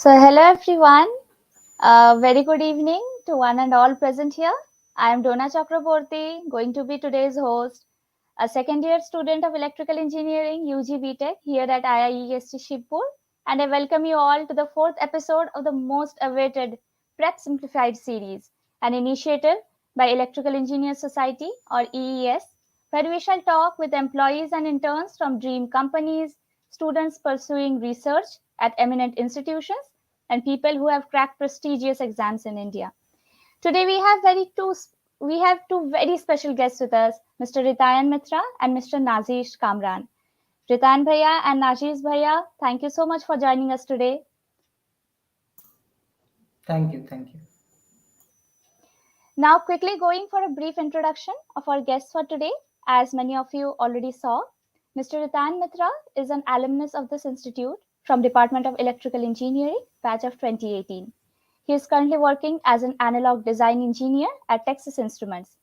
Hello everyone. Very good evening to one and all present here. I am Dona Chakraborty, going to be today's host, a second year student of Electrical Engineering UG BTech here at IIEST Shibpur, and I welcome you all to the fourth episode of the most awaited Prep Simplified series, an initiative by Electrical Engineers Society or EES, where we shall talk with employees and interns from dream companies, students pursuing research at eminent institutions, and people who have cracked prestigious exams in India. Today we have two very special guests with us, Mr. Ritayan Mitra and Mr. Nazish Kamran. Ritayan Bhaiya and Nazish Bhaiya, thank you so much for joining us today. Thank you. Now, quickly going for a brief introduction of our guests for today. As many of you already saw, Mr. Ritayan Mitra is an alumnus of this institute from Department of Electrical Engineering, batch of 2018. He is currently working as an analog design engineer at Texas Instruments.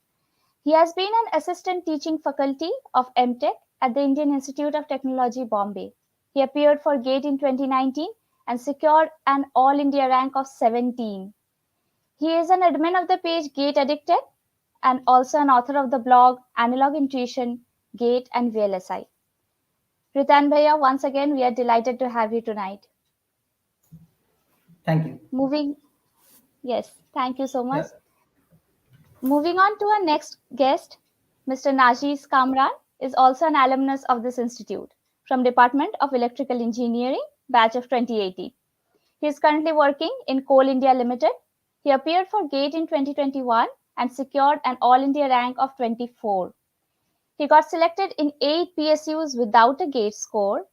He has been an assistant teaching faculty of M.Tech at the Indian Institute of Technology, Bombay. He appeared for GATE in 2019 and secured an All India rank of 17. He is an admin of the page Gate Addicted and also an author of the blog Analog Intuition, Gate and VLSI. Ritayan Bhaiya, once again, we are delighted to have you tonight. Thank you. Thank you so much. Yeah. Moving on to our next guest, Mr. Nazish Kamran is also an alumnus of this institute from Department of Electrical Engineering, batch of 2018. He is currently working in Coal India Limited. He appeared for GATE in 2021 and secured an All India rank of 24. He got selected in 8 PSUs without a GATE score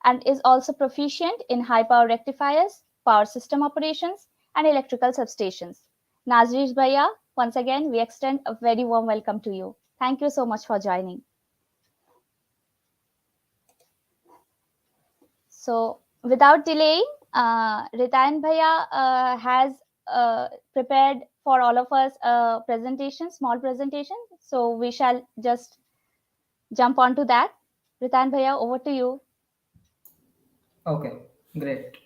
and is also proficient in high power rectifiers, power system operations, and electrical substations. Nazish Bhaiya, once again, we extend a very warm welcome to you. Thank you so much for joining. So, without delaying, Ritayan Bhaiya has prepared for all of us a presentation, small presentation. So, we shall just jump onto that. Ritayan Bhaiya, over to you. Okay, great.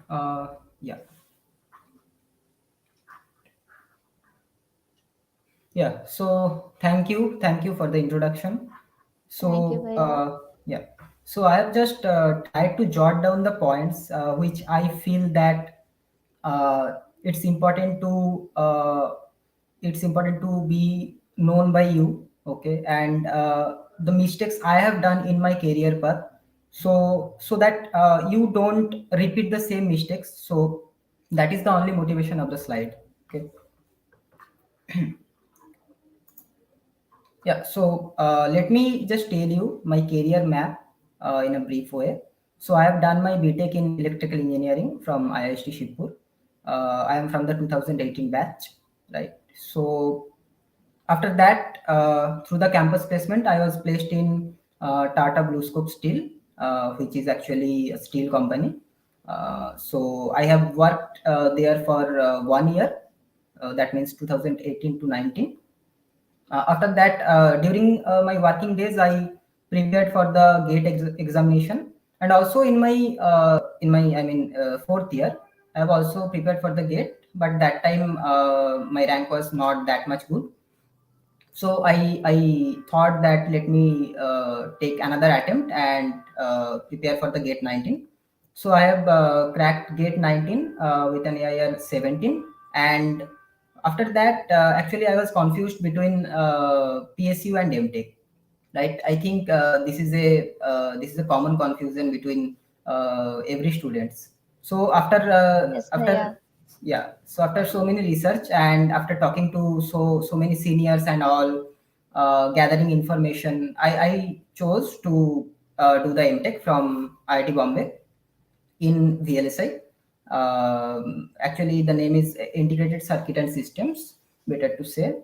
Yeah. Yeah. So thank you for the introduction. Thank you, Bhaiya. Yeah. So I have just tried to jot down the points which I feel that it's important to be known by you. Okay, and the mistakes I have done in my career path, so that you don't repeat the same mistakes. So that is the only motivation of the slide. Okay. Yeah, so let me just tell you my career map in a brief way. So I have done my BTech in electrical engineering from IIST Shibpur. I am from the 2018 batch, right? So after that, through the campus placement, I was placed in Tata BlueScope Steel, which is actually a steel company. So I have worked there for 1 year. That means 2018 to 19. After that, during my working days, I prepared for the GATE examination, and also in my fourth year, I have also prepared for the GATE. But that time, my rank was not that much good. So I thought that let me take another attempt and prepare for the GATE 19. So I have cracked GATE 19 with an AIR 17, and after that, actually I was confused between PSU and M.Tech. Right? I think this is a common confusion between every students. So Yes, after Bhaiya. yeah, so after so many research and after talking to so many seniors and all, gathering information, I chose to do the M.Tech from IIT Bombay in VLSI. Actually, the name is Integrated Circuit and Systems, better to say,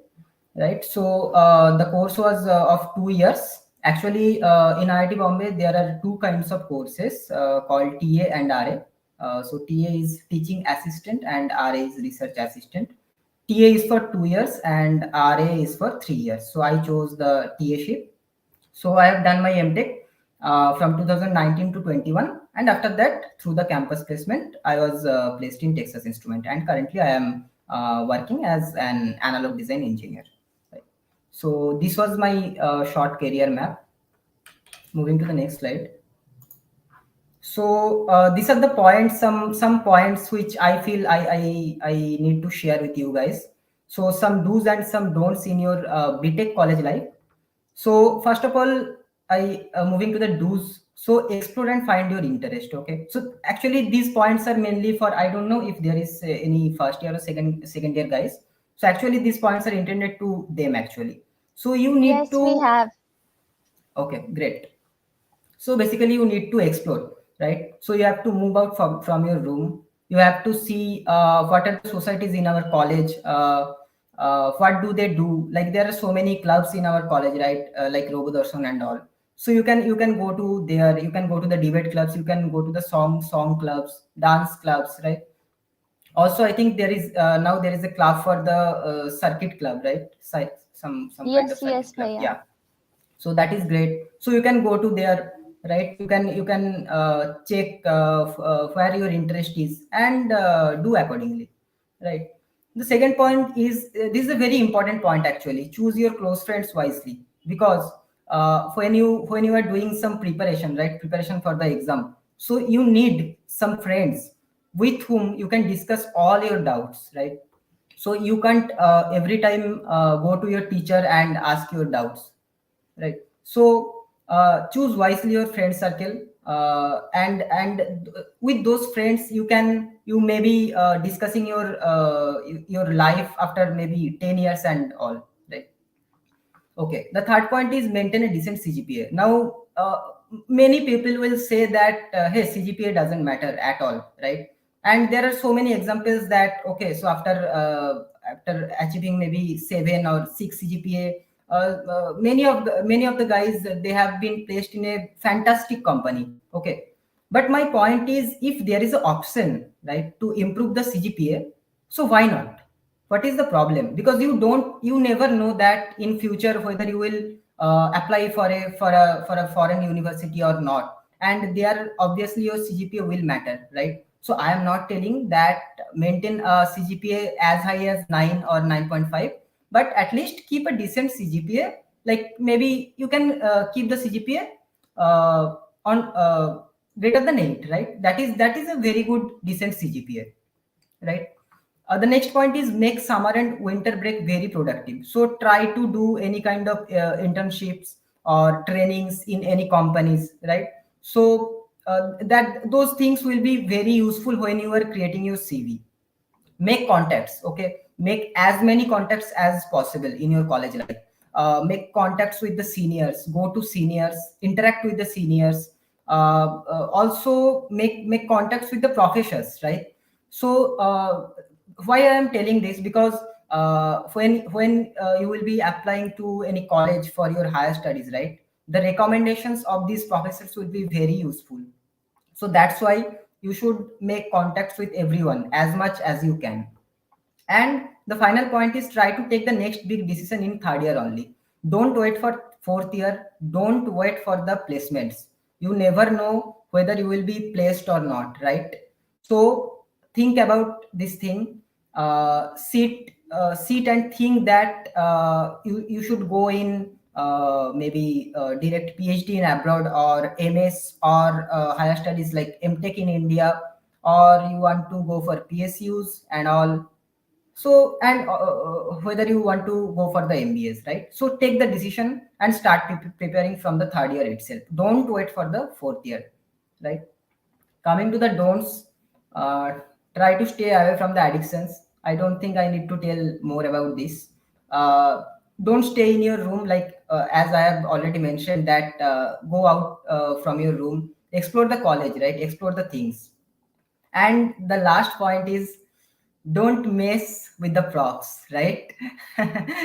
right? So the course was of 2 years. Actually, in IIT Bombay, there are two kinds of courses called TA and RA. So TA is teaching assistant and RA is research assistant. TA is for 2 years and RA is for 3 years. So I chose the TA ship. So I have done my M.Tech from 2019 to 21, And after that, through the campus placement, I was placed in Texas Instrument, and currently I am working as an analog design engineer. Right. So this was my short career map. Moving to the next slide. So these are the points, some points which I feel I need to share with you guys. So some do's and some don'ts in your BTech college life. So first of all, I moving to the do's. So explore and find your interest. Okay. So actually these points are mainly for, I don't know if there is any first year or second year guys. So actually these points are intended to them actually. So you need Yes, we to, have. okay, great. So basically you need to explore, right? So you have to move out from your room. You have to see what are the societies in our college, what do they do. Like there are so many clubs in our college, right? Like Robodarshan and all. So you can go to there, you can go to the debate clubs, you can go to the song clubs, dance clubs, right? Also I think there is now there is a club for the circuit club, right? Some kind of Yes, circuit yes, club, Bhaiya. yeah. So that is great. So you can go to there, right? You can check where your interest is, and do accordingly, right? The second point is, this is a very important point actually. Choose your close friends wisely, because when you are doing some preparation, right, preparation for the exam, so you need some friends with whom you can discuss all your doubts, right? So you can't every time go to your teacher and ask your doubts, right? So choose wisely your friend circle, and with those friends you may be discussing your life after maybe 10 years and all, right? Okay, the third point is maintain a decent CGPA. Now, many people will say that, hey, CGPA doesn't matter at all, right? And there are so many examples that, okay, so after achieving maybe 7 or 6 CGPA, many of the guys, they have been placed in a fantastic company. Okay, but my point is, if there is an option, right, to improve the CGPA, so why not? What is the problem? Because you never know that in future whether you will apply for a foreign university or not, and there obviously your CGPA will matter, right? So I am not telling that maintain a CGPA as high as 9 or 9.5, but at least keep a decent CGPA. Like maybe you can keep the CGPA on greater than 8, right? That is a very good decent CGPA, right? The next point is make summer and winter break very productive. So try to do any kind of internships or trainings in any companies, right? So that those things will be very useful when you are creating your CV. Make contacts, okay? Make as many contacts as possible in your college life. Make contacts with the seniors, go to seniors, interact with the seniors. Also make contacts with the professors, right? So why I am telling this, because when you will be applying to any college for your higher studies, right, the recommendations of these professors will be very useful. So that's why you should make contacts with everyone as much as you can. And the final point is, try to take the next big decision in third year only. Don't wait for fourth year. Don't wait for the placements. You never know whether you will be placed or not, right? So think about this thing. Sit and think that you should go in maybe direct PhD in abroad, or MS, or higher studies like M.Tech in India, or you want to go for PSUs and all. So, and whether you want to go for the MBAs, right? So take the decision and start preparing from the third year itself. Don't wait for the fourth year, right? Coming to the don'ts, uh, try to stay away from the addictions. I don't think I need to tell more about this. uh, don't stay in your room, like as I have already mentioned that go out from your room, explore the college, right? Explore the things. And the last point is, don't mess with the props, right?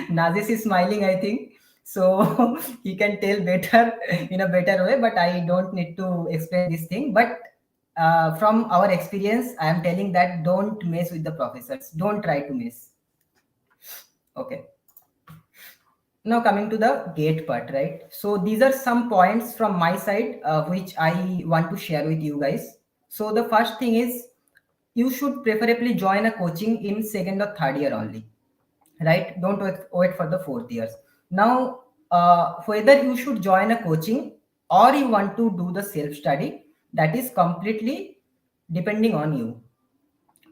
Nazis is smiling, I think. So he can tell better in a better way, but I don't need to explain this thing. But from our experience, I am telling that don't mess with the professors. Don't try to mess. Okay. Now coming to the gate part, right? So these are some points from my side which I want to share with you guys. So the first thing is you should preferably join a coaching in second or third year only, right? Don't wait for the fourth years. Now, whether you should join a coaching or you want to do the self study, that is completely depending on you.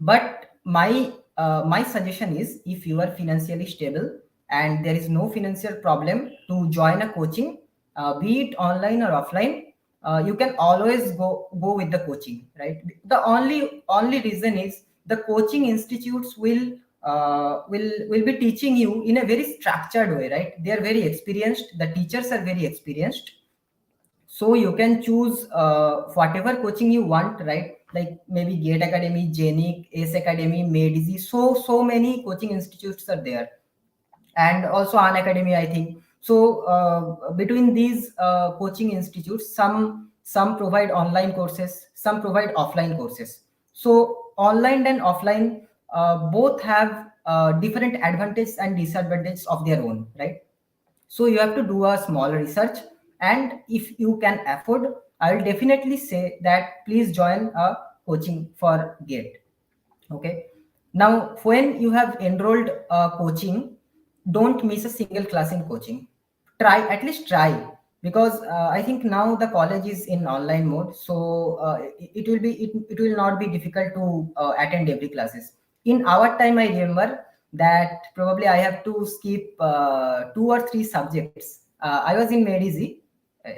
But my suggestion is, if you are financially stable and there is no financial problem to join a coaching, be it online or offline, you can always go with the coaching, right? The only reason is the coaching institutes will be teaching you in a very structured way, right? They are very experienced, the teachers are very experienced, so you can choose whatever coaching you want, right? Like maybe Gate Academy, Genic, Ace Academy, Medici. So many coaching institutes are there, and also An Academy, I think. So between these coaching institutes, some provide online courses, some provide offline courses. So online and offline both have different advantages and disadvantages of their own, right? So you have to do a small research, and if you can afford, I will definitely say that please join a coaching for Gate. Okay. Now, when you have enrolled coaching, don't miss a single class in coaching. Try, at least try, because I think now the college is in online mode, so it will not be difficult to attend every classes. In our time, I remember that probably I have to skip two or three subjects. I was in Medici.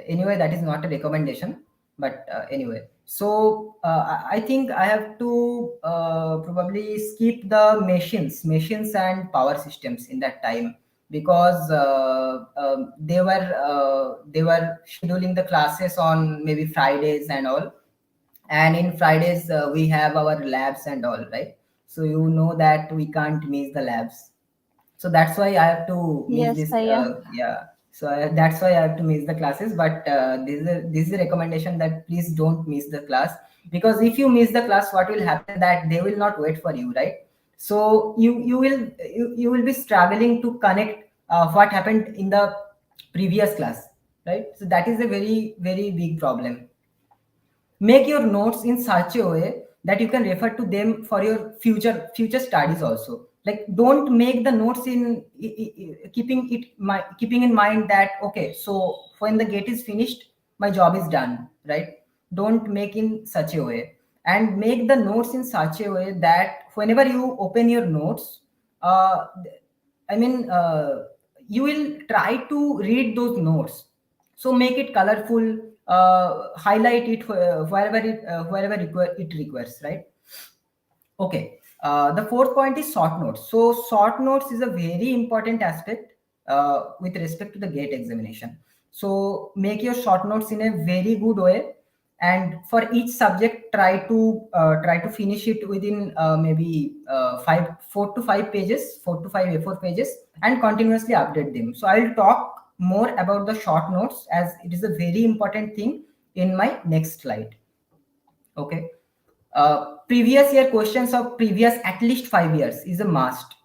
Anyway, that is not a recommendation, but anyway, so I think I have to probably skip the machines and power systems in that time, because they were scheduling the classes on maybe Fridays and all, and in Fridays we have our labs and all, right? So you know that we can't miss the labs, so that's why I have to miss Yes, this. yeah. Yeah, so that's why I have to miss the classes. But this is a recommendation that please don't miss the class, because if you miss the class, what will happen that they will not wait for you, right? So you will be struggling to connect what happened in the previous class, right? So that is a very big problem. Make your notes in such a way that you can refer to them for your future studies also. Like, don't make the notes in keeping in mind that, okay, so when the gate is finished, my job is done, right? Don't make in such a way, and make the notes in such a way that whenever you open your notes, uh, I mean, you will try to read those notes. So make it colorful, highlight it wherever it requires, right? Okay. The fourth point is short notes. So short notes is a very important aspect with respect to the gate examination. So make your short notes in a very good way, and for each subject, try to finish it within maybe 4 to 5 pages, 4 to 5 A4 pages, and continuously update them. So I'll talk more about the short notes, as it is a very important thing, in my next slide. Okay. Previous year questions of previous at least 5 years is a must.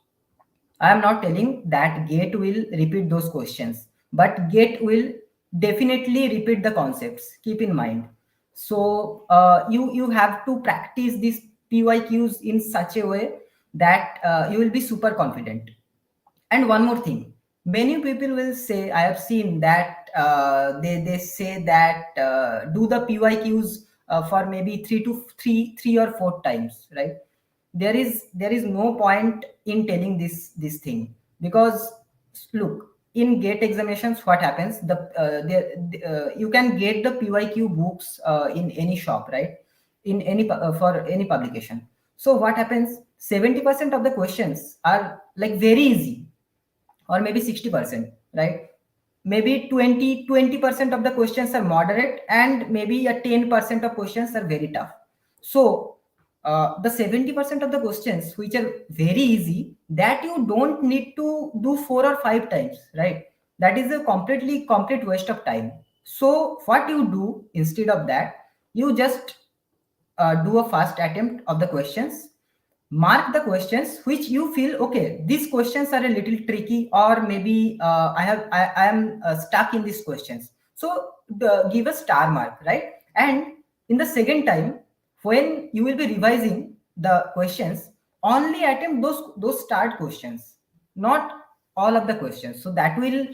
I am not telling that GATE will repeat those questions, but GATE will definitely repeat the concepts. Keep in mind. So you have to practice these PYQs in such a way that you will be super confident. And one more thing, many people will say, I have seen that they say that do the PYQs for maybe three or four times, right? There is no point in telling this thing, because look, in gate examinations, what happens, you can get the PYQ books in any shop, right? In any for any publication. So what happens, 70% of the questions are like very easy, or maybe 60%, right? Maybe 20% of the questions are moderate, and maybe a 10% of questions are very tough. So the 70% of the questions which are very easy, that you don't need to do 4 or 5 times, right? That is a complete waste of time. So what you do instead of that, you just do a first attempt of the questions, mark the questions which you feel, okay, these questions are a little tricky, or maybe I am stuck in these questions. So give a star mark, right? And in the second time, when you will be revising the questions, only attempt those starred questions, not all of the questions. So that will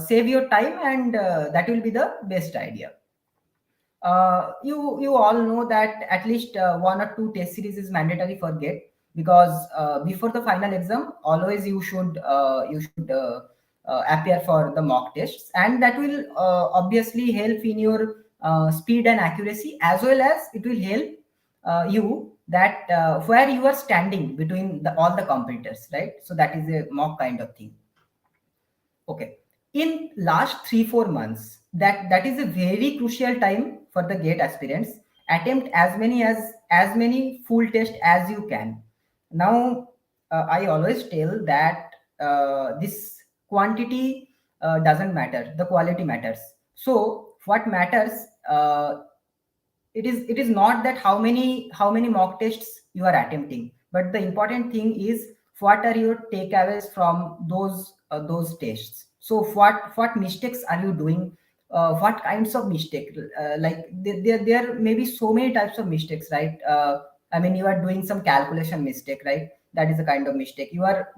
save your time, and that will be the best idea. You all know that at least one or two test series is mandatory for GATE, because before the final exam, always you should appear for the mock tests, and that will obviously help in your speed and accuracy, as well as it will help you that where you are standing between all the competitors, right? So that is a mock kind of thing. Okay. In last 3-4 months, that is a very crucial time for the GATE aspirants. Attempt as many full tests as you can. Now, I always tell that this quantity doesn't matter. The quality matters. So what matters? It is not that how many mock tests you are attempting, but the important thing is what are your takeaways from those tests. So what mistakes are you doing, what kinds of mistake, like there may be so many types of mistakes, right? I mean, you are doing some calculation mistake, right? That is a kind of mistake. You are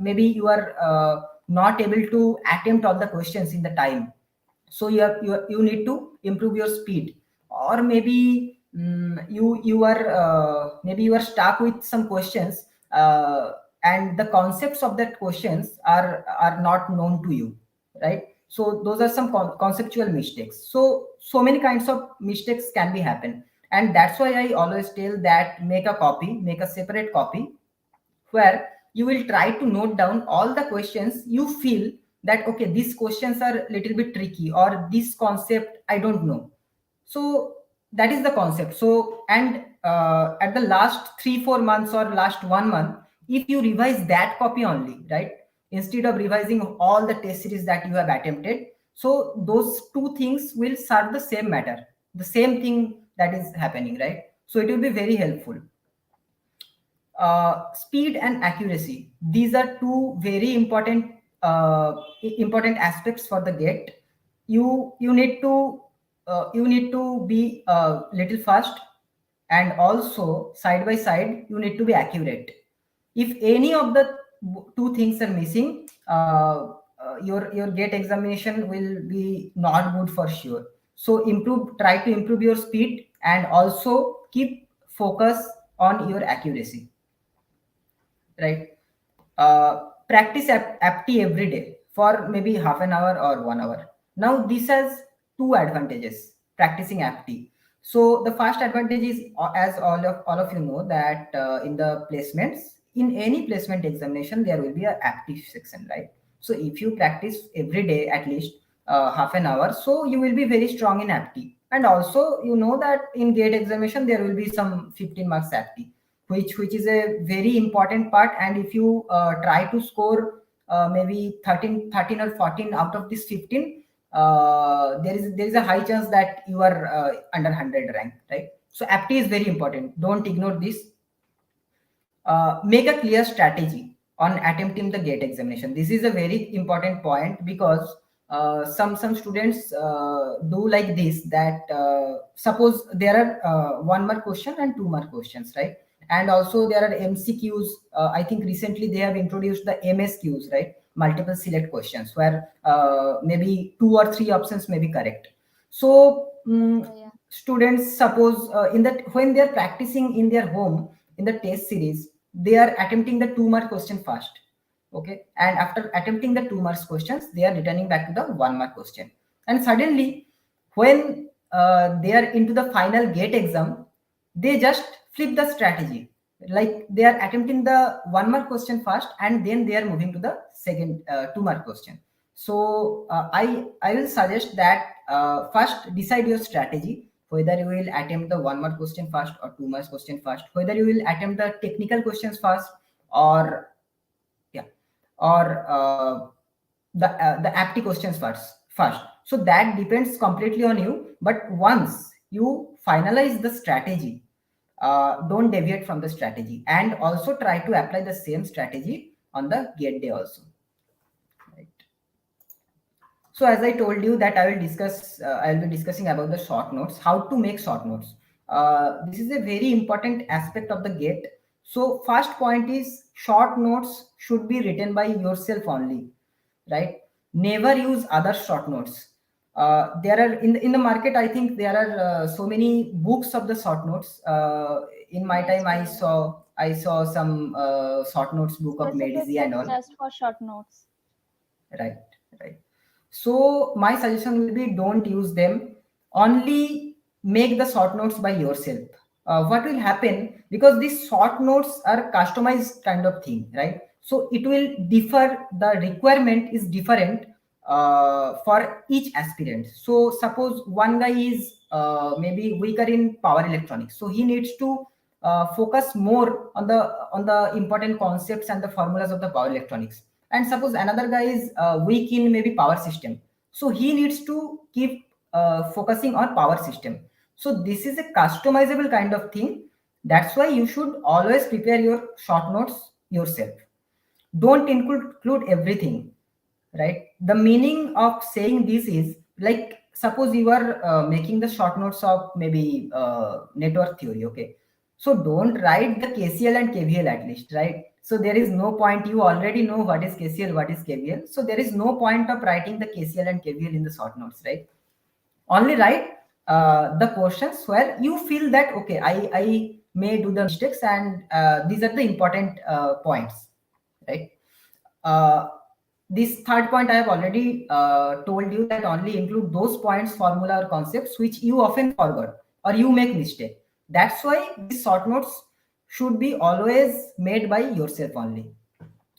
not able to attempt all the questions in the time, so you need to improve your speed. Or maybe maybe you are stuck with some questions, and the concepts of that questions are not known to you, right? So those are some conceptual mistakes. So many kinds of mistakes can be happen, and that's why I always tell that make a separate copy, where you will try to note down all the questions you feel that, okay, these questions are a little bit tricky, or this concept I don't know. So that is the concept. So, and at the last 3-4 months or last 1 month, if you revise that copy only, right, instead of revising all the test series that you have attempted, so those two things will serve the same matter, the same thing that is happening, right? So it will be very helpful. Speed and accuracy, these are two very important aspects for the GATE. You need to be a little fast, and also side by side you need to be accurate. If any of the two things are missing, your GATE examination will be not good for sure. So try to improve your speed, and also keep focus on your accuracy, right? Practice apti every day for maybe half an hour or 1 hour. Now this has two advantages, practicing apti. So the first advantage is, as all of you know, that in the placements, in any placement examination, there will be a apti section, right? So if you practice every day at least half an hour, so you will be very strong in apti. And also, you know that in GATE examination there will be some 15 marks apti, which is a very important part. And if you try to score maybe 13 or 14 out of this 15, there is a high chance that you are under 100 rank, right? So apti is very important, don't ignore this. Make a clear strategy on attempting the GATE examination. This is a very important point, because some students do like this, that suppose there are 1 mark question and 2 mark questions, right? And also there are MCQs. I think recently they have introduced the MSQs, right? Multiple select questions, where maybe 2 or 3 options may be correct. So Yeah. students, suppose in that, when they are practicing in their home in the test series, they are attempting the 2 mark question first, okay, and after attempting the 2 mark questions, they are returning back to the 1 mark question. And suddenly, when they are into the final GATE exam, they just flip the strategy, like they are attempting the 1 mark question first, and then they are moving to the second 2 mark question. So I will suggest that first decide your strategy, whether you will attempt the 1 mark question first or 2 mark question first, whether you will attempt the technical questions first, or yeah, or the apti questions first. So that depends completely on you. But once you finalize the strategy, don't deviate from the strategy, and also try to apply the same strategy on the gate day also. Right. So as I told you that I will be discussing about the short notes, how to make short notes. This is a very important aspect of the gate. So first point is short notes should be written by yourself only, right? Never use other short notes. There are in the market, I think there are so many books of the short notes. In my Yes, time, yes. I saw some short notes book of Specific Medici and books all. just for short notes. Right, right. So my suggestion will be don't use them. Only make the short notes by yourself. What will happen, because these short notes are customized kind of thing, right? So it will differ. The requirement is different for each aspirant. So suppose one guy is maybe weaker in power electronics, so he needs to focus more on the important concepts and the formulas of the power electronics. And suppose another guy is weak in maybe power system, so he needs to keep focusing on power system. So this is a customizable kind of thing. That's why you should always prepare your short notes yourself. Don't include everything, right? The meaning of saying this is like, suppose you are making the short notes of maybe network theory, okay? So don't write the KCL and KVL at least, right? So there is no point. You already know what is KCL, what is KVL. So there is no point of writing the KCL and KVL in the short notes, right? Only write the portions where you feel that okay, I may do the mistakes, and these are the important points, right? uh, this third point I have already told you, that only include those points, formula or concepts which you often forgot or you make mistake. That's why these short notes should be always made by yourself only.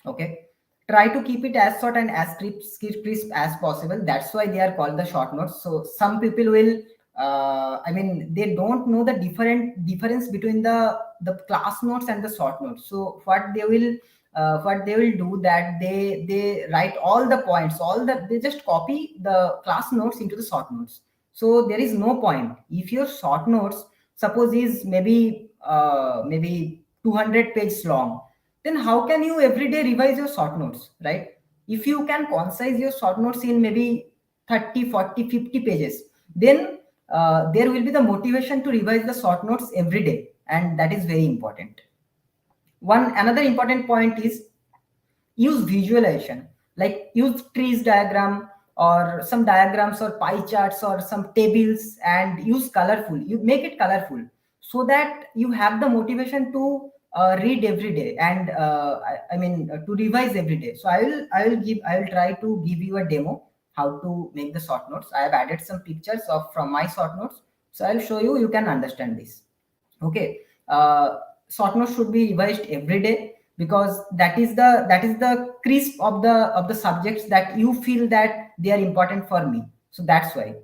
Okay, try to keep it as short and as crisp as possible. That's why they are called the short notes. So some people will I mean, they don't know the difference between the class notes and the short notes. So what they will do, that they write all the points, they just copy the class notes into the short notes. So there is no point. If your short notes suppose is maybe 200 pages long, then how can you every day revise your short notes, right? If you can concise your short notes in maybe 30, 40, 50 pages, then there will be the motivation to revise the short notes every day, and that is very important. One another important point is use visualization, like use trees diagram or some diagrams or pie charts or some tables, and use colorful. You make it colorful so that you have the motivation to read every day, and I mean to revise every day. So I will try to give you a demo how to make the short notes. I have added some pictures of from my short notes, so I'll show you. You can understand this. Okay. Short notes should be revised every day, because that is the crisp of the subjects that you feel that they are important for me. So that's why,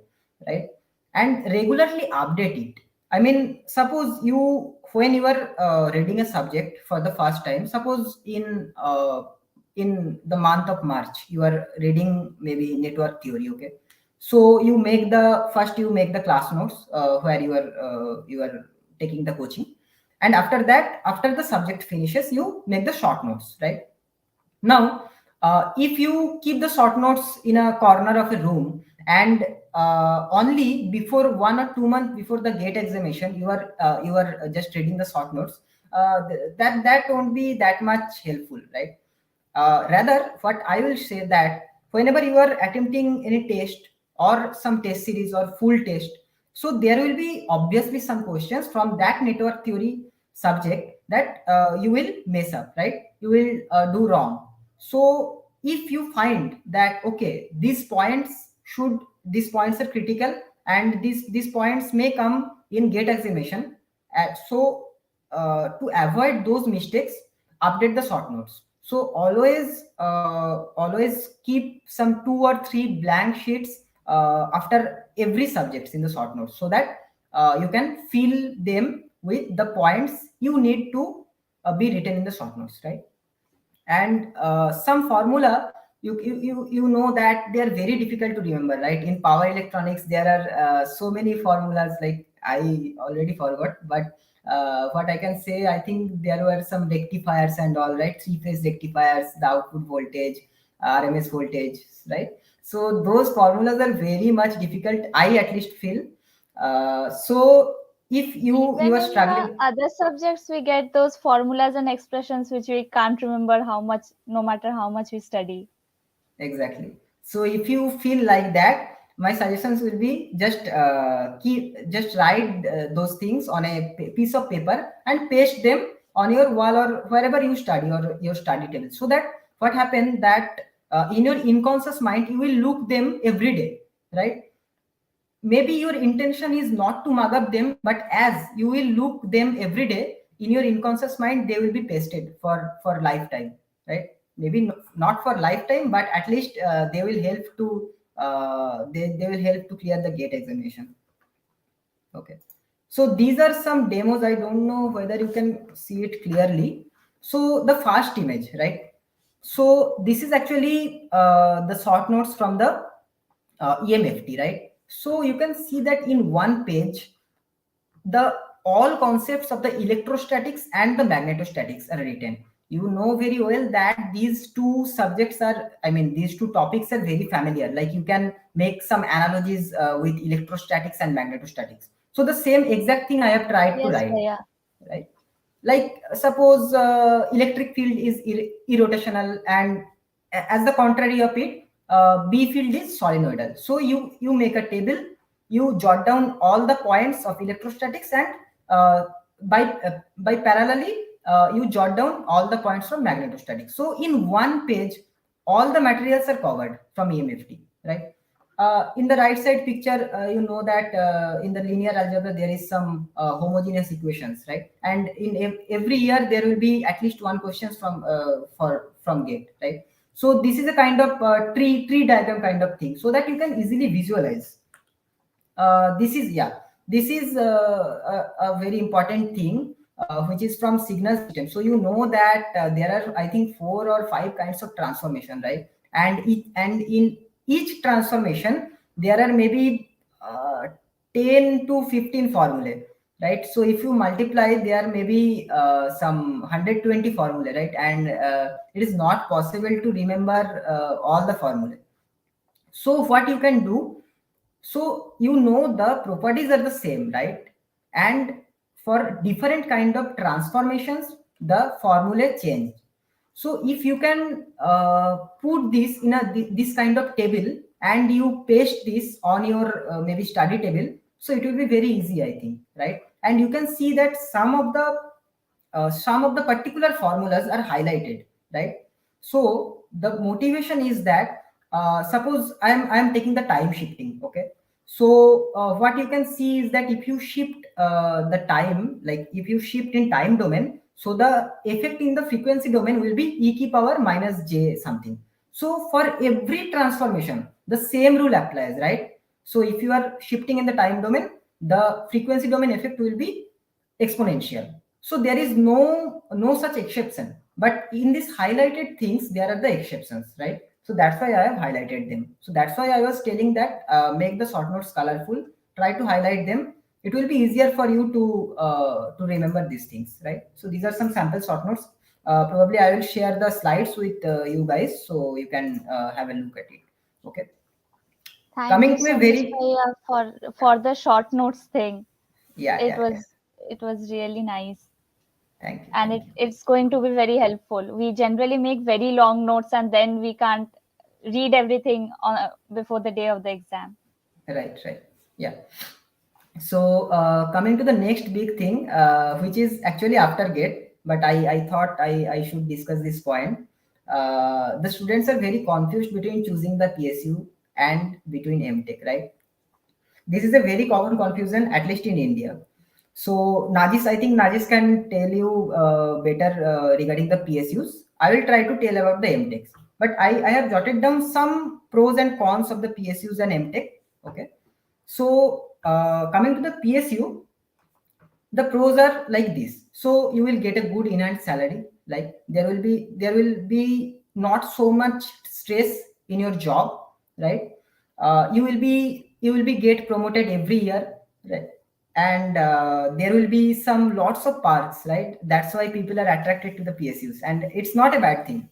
right? And regularly update it. I mean, suppose you, when you are reading a subject for the first time, suppose in the month of March you are reading maybe network theory, okay? So you make the class notes where you are taking the coaching, and after that, after the subject finishes, you make the short notes, right? Now if you keep the short notes in a corner of a room, and only before 1 or 2 months before the gate examination you are just reading the short notes, that won't be that much helpful, right? Rather, what I will say, that whenever you are attempting any test or some test series or full test, so there will be obviously some questions from that network theory subject that you will mess up, right? You will do wrong. So if you find that okay, these points are critical, and these points may come in gate examination, so to avoid those mistakes, update the short notes. So always keep some 2 or 3 blank sheets after every subjects in the short notes, so that you can fill them with the points you need to be written in the short notes, right? And some formula, you know that they are very difficult to remember, right? In power electronics there are so many formulas, like I already forgot, but What I can say, I think there were some rectifiers and all, right? Three-phase rectifiers, the output voltage, RMS voltage, right? So those formulas are very much difficult, I at least feel. So if you Even are in the struggling, other subjects, we get those formulas and expressions which we can't remember how much, no matter how much we study. exactly. So if you feel like that, my suggestions will be just write those things on a piece of paper and paste them on your wall or wherever you study or your study table. So that what happened that in your unconscious mind you will look them every day, right? Maybe your intention is not to mug up them, but as you will look them every day in your unconscious mind, they will be pasted for lifetime, right? Maybe not for lifetime, but at least they will help to they will help to clear the gate examination. Okay, so these are some demos. I don't know whether you can see it clearly. So the first image, right? So this is actually the short notes from the EMFT, right? So you can see that in one page, the all concepts of the electrostatics and the magnetostatics are written. You know very well that these two subjects are, I mean, these two topics are very familiar. Like you can make some analogies with electrostatics and magnetostatics. So the same exact thing I have tried to Yes, write, Priya. right? Like suppose electric field is irrotational, and as the contrary of it, B field is solenoidal. So you make a table, you jot down all the points of electrostatics, and uh, by parallelly you jot down all the points from magnetostatics. So in one page all the materials are covered from EMFT, right? In the right side picture, you know that in the linear algebra there is some homogeneous equations, right? And in every year there will be at least one questions from from gate, right? So this is a kind of tree diagram kind of thing, so that you can easily visualize. This is, yeah, this is a very important thing, which is from signal system. So you know that there are, I think, 4 or 5 kinds of transformation, right? And in each transformation there are maybe 10 to 15 formulae, right? So if you multiply, there may be some 120 formulae, right? And it is not possible to remember all the formulae. So what you can do, so you know the properties are the same, right? And for different kind of transformations the formula change. So if you can put this in a this kind of table and you paste this on your maybe study table, so it will be very easy, I think, right? And you can see that some of the particular formulas are highlighted, right? So the motivation is that suppose I am taking the time shifting, okay? So what you can see is that if you shift the time, like if you shift in time domain, so the effect in the frequency domain will be e की power minus j something. So for every transformation the same rule applies, right? So if you are shifting in the time domain, the frequency domain effect will be exponential. So there is no such exception, but in these highlighted things there are the exceptions, right? So that's why I have highlighted them. So that's why I was telling that make the short notes colorful, try to highlight them. It will be easier for you to remember these things, right? So these are some sample short notes. Probably I will share the slides with you guys so you can have a look at it. Okay, Thank you coming to a so much, very, Priya, for the short notes thing. yeah, It yeah, yeah. was it was really nice, Thank you, and thank you. it's going to be very helpful. We generally make very long notes, and then we can't read everything on before the day of the exam. Right, right. Yeah. So coming to the next big thing, which is actually after gate, but I thought I should discuss this point. The students are very confused between choosing the PSU and between M.Tech, right? This is a very common confusion, at least in India. So Nazish, I think Nazish can tell you better regarding the PSUs. I will try to tell about the M.Techs, but I have jotted down some pros and cons of the PSUs and M.Tech. Okay, so coming to the PSU, the pros are like this. So you will get a good enhanced salary. Like there will be not so much stress in your job, right? You will be get promoted every year, right? and there will be some lots of parks, right? That's why people are attracted to the PSUs, and it's not a bad thing.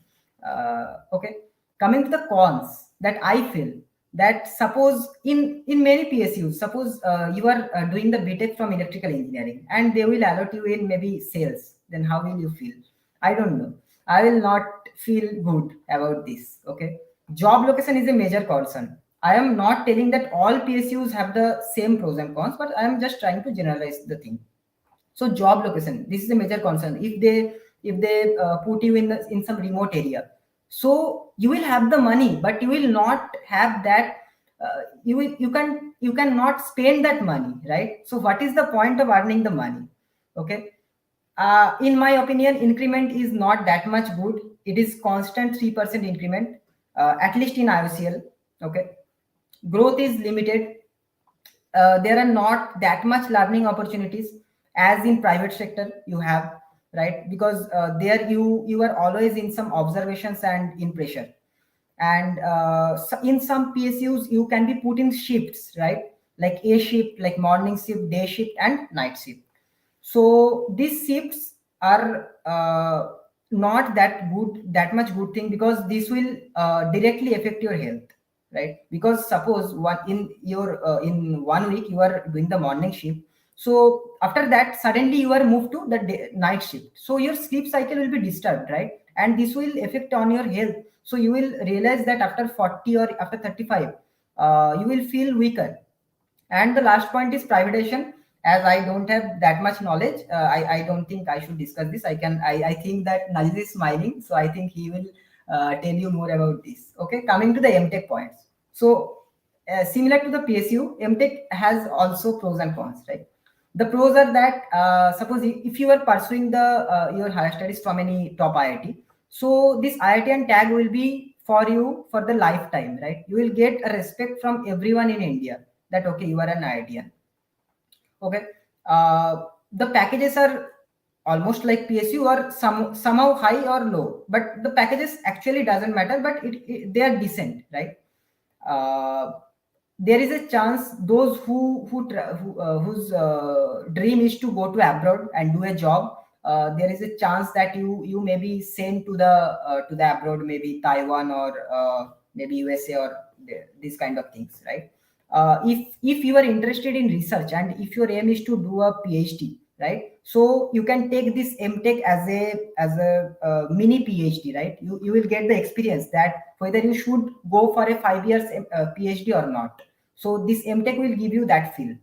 Okay, coming to the cons that I feel, that suppose in many PSUs, suppose you are doing the BTech from electrical engineering and they will allot you in maybe sales, then how will you feel? I don't know. I will not feel good about this. Okay, job location is a major concern. I am not telling that all PSUs have the same pros and cons, but I am just trying to generalize the thing. So job location, this is a major concern. If they put you in some remote area, so you will have the money, but you will not have that. You cannot spend that money, right? So what is the point of earning the money? Okay, in my opinion, increment is not that much good. It is constant 3% increment, at least in IOCL. Okay, growth is limited. There are not that much learning opportunities as in private sector you have, right? Because there you are always in some observations and in pressure. And in some PSUs you can be put in shifts, right? Like A shift, like morning shift, day shift, and night shift. So these shifts are not that much good thing, because this will directly affect your health, right? Because suppose in 1 week you are doing the morning shift, so after that suddenly you are moved to the night shift, so your sleep cycle will be disturbed, right? And this will affect on your health. So you will realize that after 40 or after 35, you will feel weaker. And the last point is privatization. As I don't have that much knowledge, I don't think I should discuss this. I think that Nazish is smiling, so I think he will tell you more about this. Okay, coming to the M.Tech points. So similar to the PSU, M.Tech has also pros and cons, right? The pros are that suppose if you are pursuing the your higher studies from any top IIT, so this IITian tag will be for you for the lifetime, right? You will get a respect from everyone in India that okay, you are an IITian. Okay, the packages are almost like PSU, or somehow high or low, but the packages actually doesn't matter, but they are decent, right? uh, there is a chance those whose dream is to go to abroad and do a job, there is a chance that you may be sent to the abroad, maybe Taiwan or maybe USA or these kind of things, right? If you are interested in research and if your aim is to do a PhD, right? So you can take this M.Tech as a mini PhD, right? You will get the experience that whether you should go for a 5 years PhD or not. So this M.Tech will give you that feel.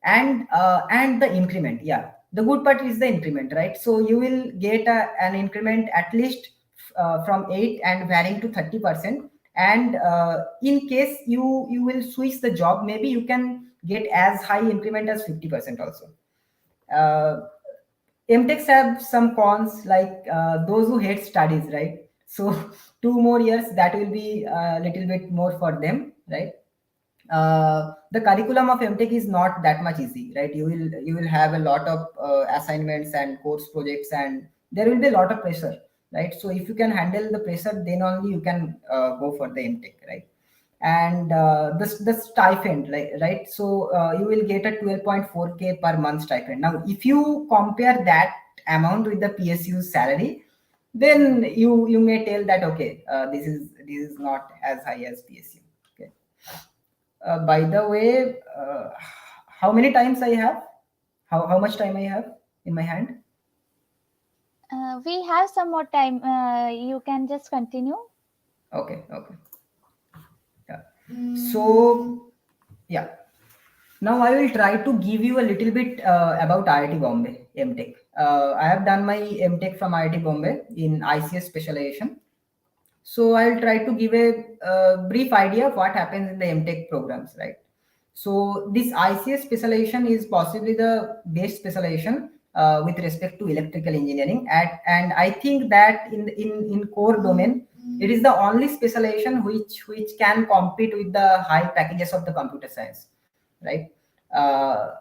And the increment, yeah, the good part is the increment, right? So you will get an increment at least from 8 and varying to 30%. And in case you will switch the job, maybe you can get as high increment as 50% also. uh, MTechs have some cons, like those who hate studies, right? So 2 more years, that will be a little bit more for them, right? The curriculum of MTech is not that much easy, right? You will have a lot of assignments and course projects, and there will be a lot of pressure, right? So if you can handle the pressure, then only you can go for the MTech, right? And the stipend, like, right? So you will get a 12.4K per month stipend. Now if you compare that amount with the PSU salary, then you may tell that okay, this is not as high as PSU. Okay. By the way, how many times I have? How much time I have in my hand? We have some more time. You can just continue. Okay, okay. Yeah. So yeah. Now I will try to give you a little bit about IIT Bombay M.Tech. I have done my M.Tech from IIT Bombay in ICS specialization. So I'll try to give a brief idea of what happens in the M.Tech programs, right? So this ICS specialization is possibly the best specialization with respect to electrical engineering. And I think that in core domain, it is the only specialization which can compete with the high packages of the computer science, right?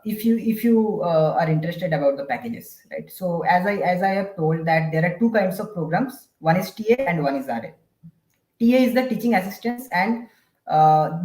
If you are interested about the packages, right? So as I have told that there are two kinds of programs. One is TA and one is RA. TA is the teaching assistants, and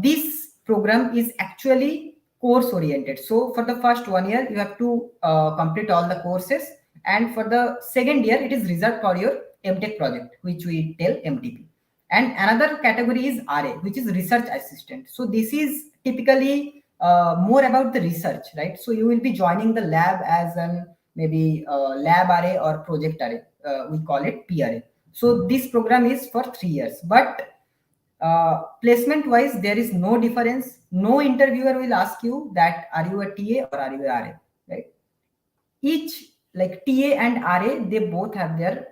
this program is actually course oriented. So for the first 1 year, you have to complete all the courses, and for the second year, it is reserved for your M.Tech project, which we tell MTP. And another category is RA, which is research assistant. So this is typically more about the research, right? So you will be joining the lab as an maybe lab RA or project RA. We call it PRA. So this program is for 3 years, but placement wise there is no difference. No interviewer will ask you that are you a TA or are you a RA, right? Each, like TA and RA, they both have their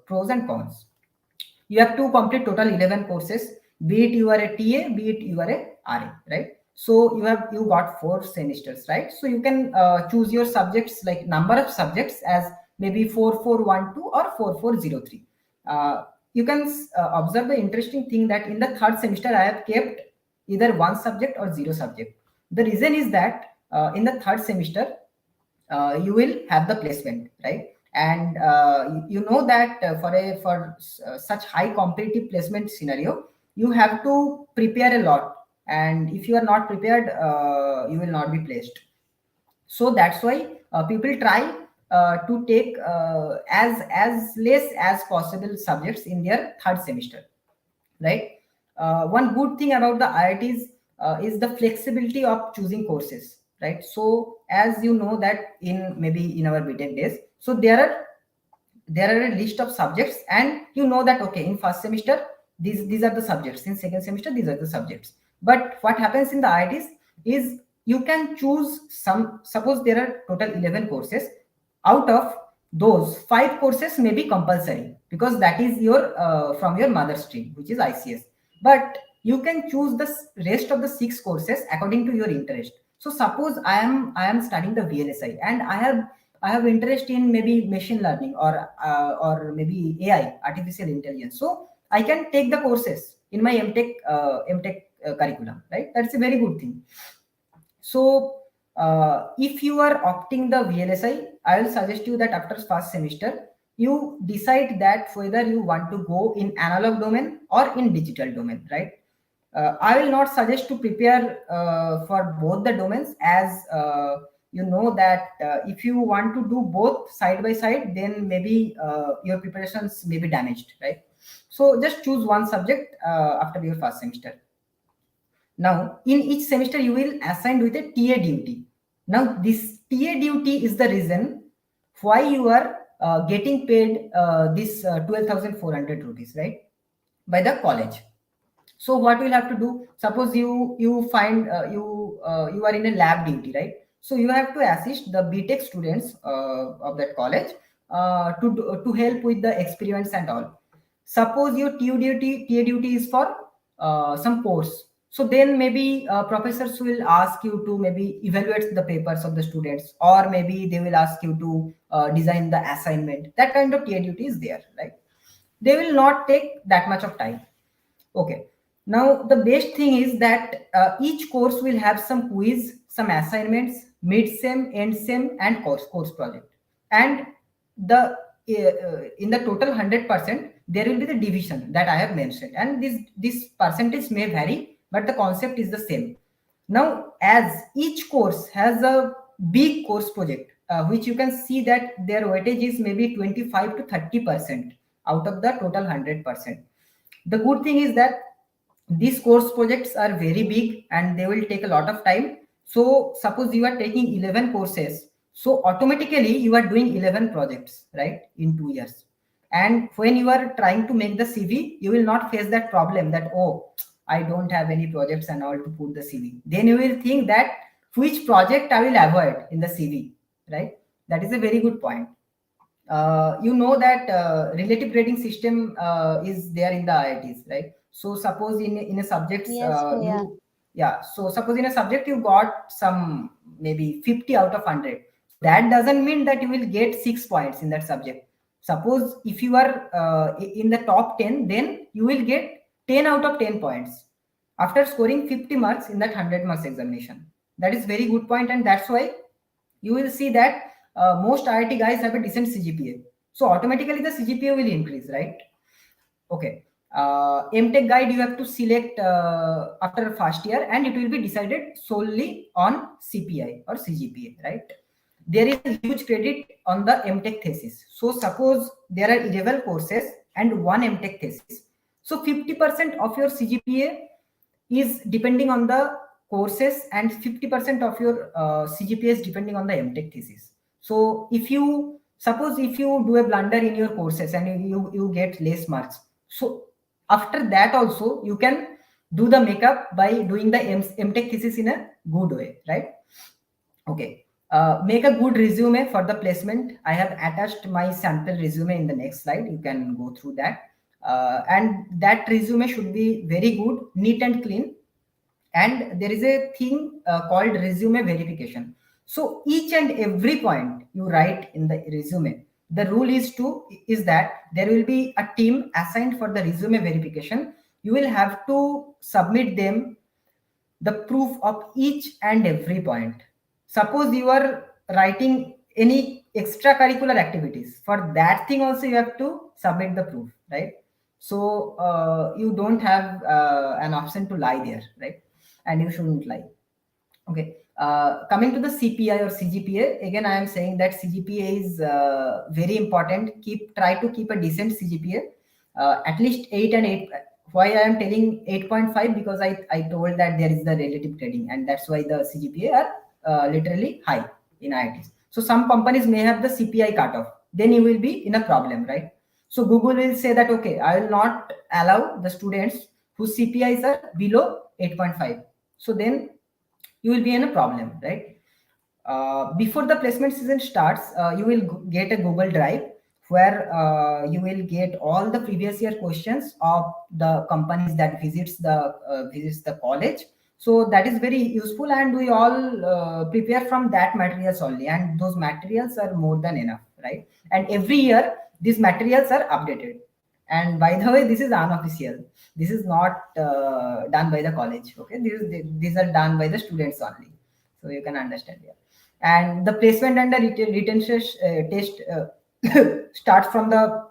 pros and cons. You have to complete total 11 courses, be it you are a TA, be it you are a RA, right? So you got 4 semesters, right? So you can choose your subjects, like number of subjects, as maybe 4412 or 4403. You can observe the interesting thing that in the third semester I have kept either one subject or zero subject. The reason is that in the third semester you will have the placement, right? And you know that for such high competitive placement scenario, you have to prepare a lot, and if you are not prepared, you will not be placed. So that's why people try to take as less as possible subjects in their third semester, right? One good thing about the IITs is the flexibility of choosing courses, right? So as you know that in maybe in our BTech days, so there are a list of subjects, and you know that okay, in first semester these are the subjects, in second semester these are the subjects. But what happens in the IITs is you can choose some. Suppose there are total 11 courses, out of those 5 courses may be compulsory because that is your from your mother stream, which is ICS. But you can choose the rest of the 6 courses according to your interest. So suppose I am studying the VLSI, and I have interest in maybe machine learning or maybe AI, artificial intelligence. So I can take the courses in my M.Tech curriculum, right? That's a very good thing. So if you are opting the VLSI, I will suggest you that after first semester, you decide that whether you want to go in analog domain or in digital domain, right? I will not suggest to prepare for both the domains, as you know that if you want to do both side by side, then maybe your preparations may be damaged, right? So just choose one subject after your first semester. Now, in each semester, you will assign with a TA duty. Now, this TA duty is the reason why you are getting paid this 12,400 rupees, right, by the college. So what we'll have to do, suppose you find you are in a lab duty, right? So you have to assist the BTech students of that college to help with the experiments and all. Suppose your TA duty is for some course, so then maybe professors will ask you to maybe evaluate the papers of the students, or maybe they will ask you to design the assignment. That kind of TA duty is there, right? They will not take that much of time. Okay. Now the best thing is that each course will have some quiz, some assignments, mid-sem, end-sem, and course project. And the in the total 100%, there will be the division that I have mentioned, and this percentage may vary, but the concept is the same. Now, as each course has a big course project, which you can see that their weightage is maybe 25 to 30% out of the total 100%. The good thing is that these course projects are very big and they will take a lot of time. So suppose you are taking 11 courses, so automatically you are doing 11 projects, right, in 2 years. And when you are trying to make the CV, you will not face that problem that, oh, I don't have any projects and all to put the CV. Then you will think that which project I will avoid in the CV, right? That is a very good point. You know that relative grading system is there in the IITs, right? So suppose in a subjects Yes, Priya. so suppose in a subject you got some maybe 50 out of 100. So that doesn't mean that you will get 6 points in that subject. Suppose if you are in the top 10, then you will get 10 out of 10 points after scoring 50 marks in that 100 marks examination. That is very good point, and that's why you will see that most IIT guys have a decent CGPA. So automatically the CGPA will increase, right? Okay. M.Tech guide you have to select after first year, and it will be decided solely on CPI or CGPA, right? There is a huge credit on the M.Tech thesis. So suppose there are 11 courses and one M.Tech thesis. So 50% of your CGPA is depending on the courses, and 50% of your CGPA is depending on the M.Tech thesis. So if you suppose if you do a blunder in your courses and you get less marks, so after that also you can do the makeup by doing the M.Tech thesis in a good way, right? Okay. Make a good resume for the placement. I have attached my sample resume in the next slide. You can go through that. And that resume should be very good, neat and clean. And there is a thing called resume verification. So each and every point you write in the resume, the rule is that there will be a team assigned for the resume verification. You will have to submit them the proof of each and every point. Suppose you are writing any extracurricular activities, for that thing also you have to submit the proof, right? So you don't have an option to lie there, right? And you shouldn't lie. Okay. Coming to the CPI or CGPA, again I am saying that CGPA is very important. Try to keep a decent CGPA, at least 8 and 8. Why I am telling 8.5? Because I told that there is the relative trading, and that's why the CGPA are literally high in IITs. So some companies may have the CPI cutoff, then you will be in a problem, right? So Google will say that, okay, I will not allow the students whose CPIs are below 8.5. So then you will be in a problem, right? Before the placement season starts, you will get a Google Drive where you will get all the previous year questions of the companies that visits the college. So that is very useful, and we all prepare from that materials only, and those materials are more than enough, right? And every year these materials are updated. And by the way, this is unofficial. This is not done by the college. Okay, these are done by the students only. So you can understand here. And the placement and the written test starts from the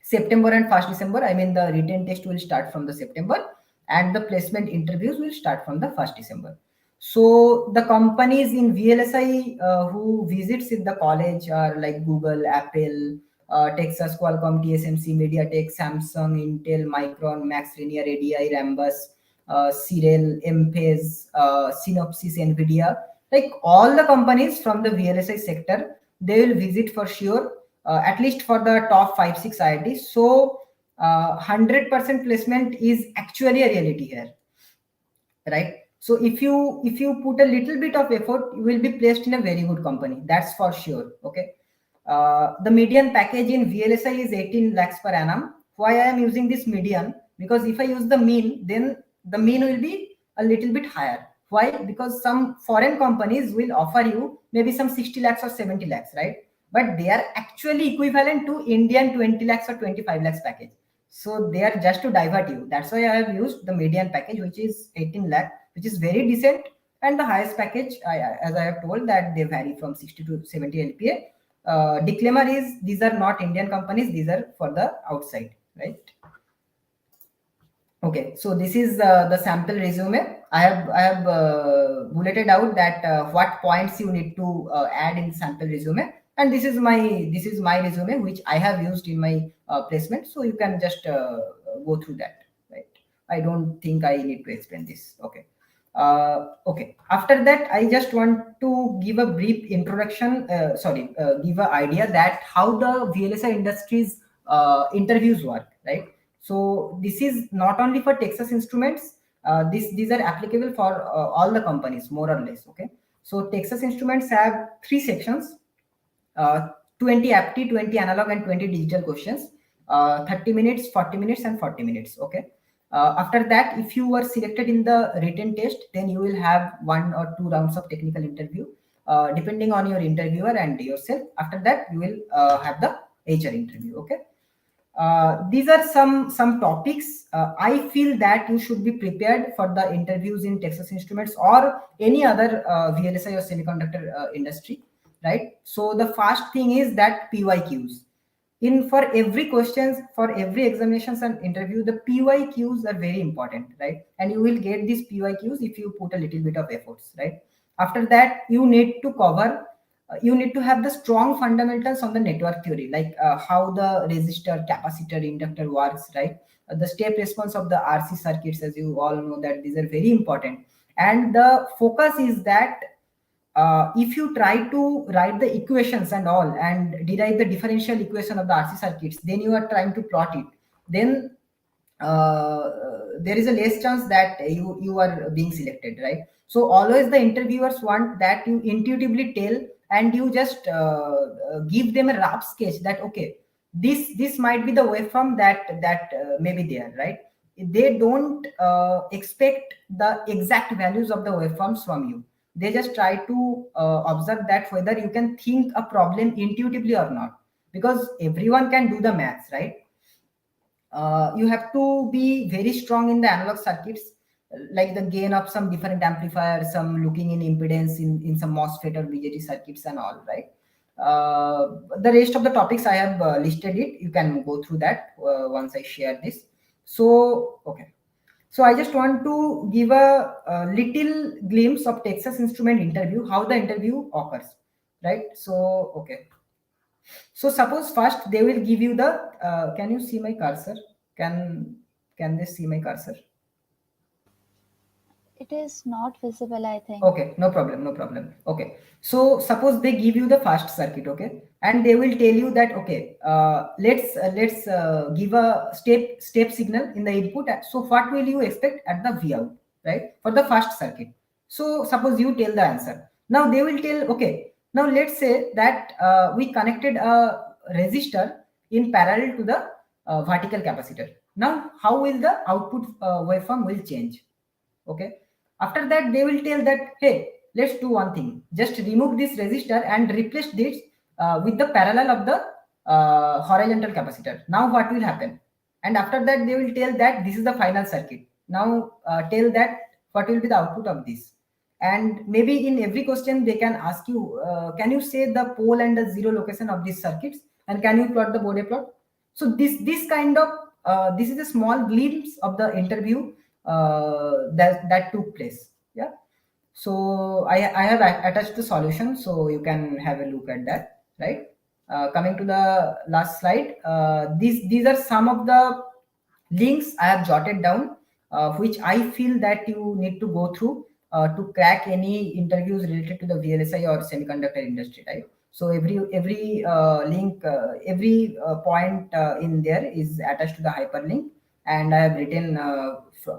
September and 1st December. I mean, the written test will start from the September, and the placement interviews will start from the 1st December. So the companies in VLSI who visits in the college are like Google, Apple, Texas, Qualcomm, TSMC, MediaTek, Samsung, Intel, Micron, Max Linear, ADI, Rambus, Cirel, Mphase, Synopsys, Nvidia. Like all the companies from the VLSI sector, they will visit for sure, at least for the top 5-6 IITs. So 100% placement is actually a reality here, right? So if you put a little bit of effort, you will be placed in a very good company. That's for sure. Okay. The median package in VLSI is 18 lakhs per annum. Why I am using this median? Because if I use the mean, then the mean will be a little bit higher. Why? Because some foreign companies will offer you maybe some 60 lakhs or 70 lakhs, right? But they are actually equivalent to Indian 20 lakhs or 25 lakhs package. So they are just to divert you. That's why I have used the median package, which is 18 lakh, which is very decent. And the highest package, as I have told, that they vary from 60 to 70 LPA. Disclaimer is these are not Indian companies, these are for the outside, right? Okay, so this is the sample resume. I have bulleted out that what points you need to add in sample resume, and this is my resume which I have used in my placement. So you can just go through that, right? I don't think I need to explain this. Okay. Okay. After that, I just want to give a brief introduction. Give an idea that how the VLSI industries interviews work, right? So this is not only for Texas Instruments. These are applicable for all the companies, more or less. Okay. So Texas Instruments have 3 sections: 20 apti, 20 analog, and 20 digital questions. 30 minutes, 40 minutes, and 40 minutes. Okay. After that, if you were selected in the written test, then you will have 1 or 2 rounds of technical interview, depending on your interviewer and yourself. After that, you will have the HR interview. Okay. These are some topics I feel that you should be prepared for the interviews in Texas Instruments or any other VLSI or semiconductor industry, right? So the first thing is that PYQs. in for every questions, for every examinations and interview, the PYQs are very important, right? And you will get these PYQs if you put a little bit of efforts, right? After that, you need to cover, you need to have the strong fundamentals on the network theory, like how the resistor, capacitor, inductor works, right? The step response of the RC circuits, as you all know, that these are very important. And the focus is that if you try to write the equations and all and derive the differential equation of the RC circuits, then you are trying to plot it, then there is a less chance that you are being selected, right? So always the interviewers want that you intuitively tell, and you just give them a rough sketch that okay, this might be the waveform that may be there, right? They don't expect the exact values of the waveforms from you. They just try to observe that whether you can think a problem intuitively or not, because everyone can do the maths, right? You have to be very strong in the analog circuits, like the gain of some different amplifiers, some looking in impedance in some MOSFET or BJT circuits and all, right? The rest of the topics I have listed it. You can go through that once I share this. So, okay. So I just want to give a little glimpse of Texas Instrument interview, how the interview occurs, right? So, okay. So suppose first they will give you the, can you see my cursor? Can they see my cursor? It is not visible, I think. Okay, no problem, no problem. Okay, so suppose they give you the fast circuit, okay, and they will tell you that okay, let's give a step signal in the input. So what will you expect at the V out, right, for the fast circuit? So suppose you tell the answer. Now they will tell, okay, now let's say that we connected a resistor in parallel to the vertical capacitor. Now how will the output waveform will change? Okay, after that they will tell that hey, let's do one thing, just remove this resistor and replace this with the parallel of the horizontal capacitor. Now what will happen? And after that they will tell that this is the final circuit. Now tell that what will be the output of this. And maybe in every question they can ask you, can you say the pole and the zero location of these circuits, and can you plot the Bode plot? So this kind of this is a small glimpse of the interview that took place. Yeah. So I have attached the solution, so you can have a look at that, right? Coming to the last slide, these are some of the links I have jotted down, which I feel that you need to go through to crack any interviews related to the VLSI or semiconductor industry, right? So every link, every point in there is attached to the hyperlink, and I have written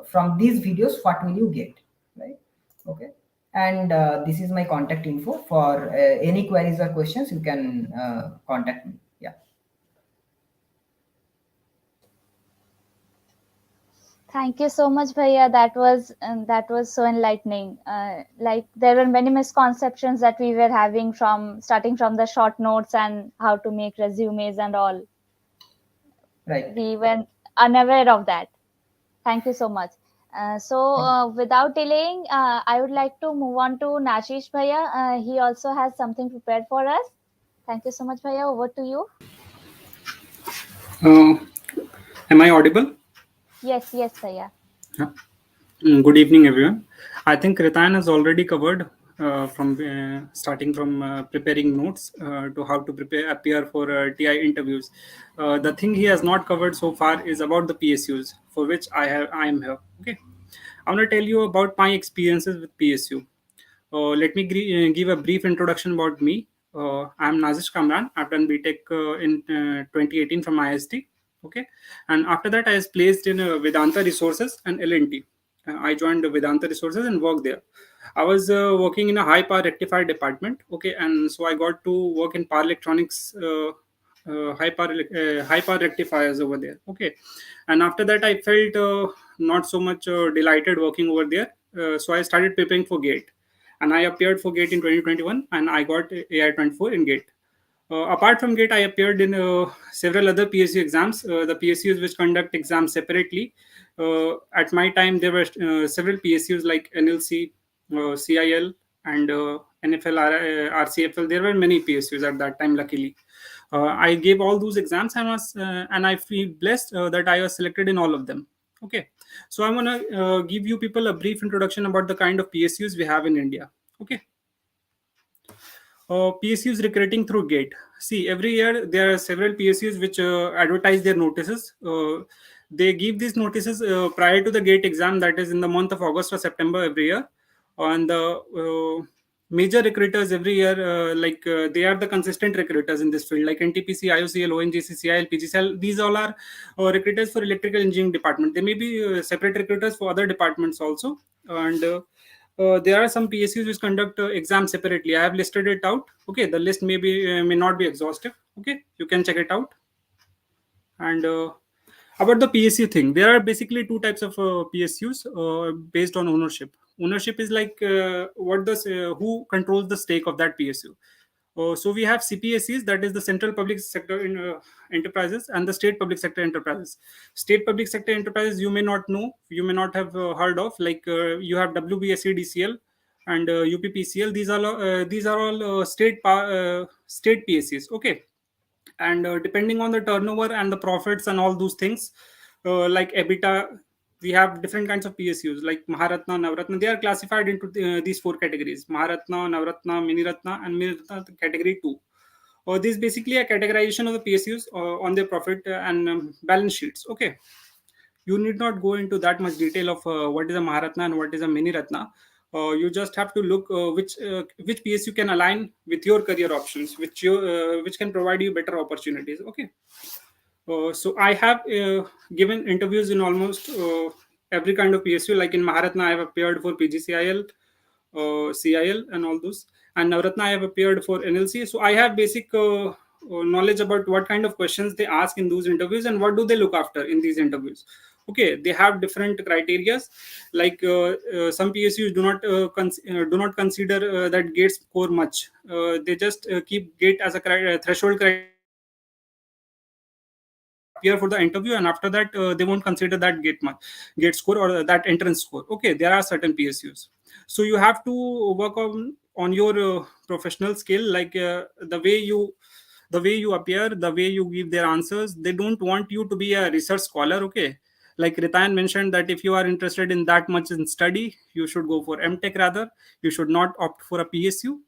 from these videos what will you get, right? Okay, and this is my contact info. For any queries or questions, you can contact me. Yeah. Thank you so much, Bhaiya. That was so enlightening. Like there were many misconceptions that we were having from starting from the short notes and how to make resumes and all. Right. We were unaware of that. Thank you so much. Without delaying, I would like to move on to Nazish Bhaiya. He also has something prepared for us. Thank you so much, Bhaiya. Over to you. Uh, am I audible? Yes, yes, Bhaiya. Yeah. Good evening, everyone. I think Ritayan has already covered from starting from preparing notes to how to appear for TI interviews. The thing he has not covered so far is about the PSUs, for which I am here. Okay, I want to tell you about my experiences with PSU. Let me give a brief introduction about me. I'm Nazish Kamran. I've done B.Tech in 2018 from IST. Okay, and after that I was placed in Vedanta Resources and L&T. I joined Vedanta Resources and worked there. I was working in a high power rectifier department. Okay, and so I got to work in power electronics. High power rectifiers over there. Okay, and after that I felt not so much delighted working over there. So I started preparing for GATE, and I appeared for GATE in 2021, and I got AI24 in GATE. Apart from GATE, I appeared in several other PSU exams. The PSUs which conduct exams separately. At my time, there were several PSUs like NLC, CIL, and NFL, RCFL. There were many PSUs at that time, luckily. I gave all those exams and I feel blessed that I was selected in all of them. Okay, so I'm gonna give you people a brief introduction about the kind of PSUs we have in India. Okay, PSUs recruiting through GATE. See, every year there are several PSUs which advertise their notices. They give these notices prior to the GATE exam, that is in the month of August or September every year. And the major recruiters every year, they are the consistent recruiters in this field, like NTPC, IOCL, ONGC, CIL, PGCL. These all are recruiters for electrical engineering department. There may be separate recruiters for other departments also. And there are some PSUs which conduct exams separately. I have listed it out. Okay, the list may not be exhaustive. Okay, you can check it out. And about the PSU thing, there are basically two types of PSUs based on ownership. Ownership is like who controls the stake of that PSU. So we have CPSEs, that is the central public sector enterprises, and the state public sector enterprises. State public sector enterprises you may not know, you may not have heard of, like you have WBSE DCL and UPPCL. These are all state PSEs. Okay, and depending on the turnover and the profits and all those things, like EBITDA, we have different kinds of PSUs like Maharatna, Navratna. They are classified into these four categories: Maharatna, Navratna, Miniratna, and Miniratna category 2. This is basically a categorization of the PSUs on their profit and balance sheets. Okay, you need not go into that much detail of what is a Maharatna and what is a Mini Ratna. You just have to look which PSU can align with your career options, which can provide you better opportunities. Okay, so I have given interviews in almost every kind of PSU. Like in Maharatna, I have appeared for PGCIL, CIL, and all those. And Navratna, I have appeared for NLC. So I have basic knowledge about what kind of questions they ask in those interviews and what do they look after in these interviews. Okay, they have different criterias. Like some PSUs do not consider that gate score much. They just keep gate as a threshold criteria for the interview, and after that they won't consider that gate score or that entrance score. Okay, there are certain PSUs. So you have to work on your professional skill, like the way you appear, the way you give their answers. They don't want you to be a research scholar. Okay, like Ritayan mentioned that if you are interested in that much in study, you should go for M.Tech rather. You should not opt for a PSU.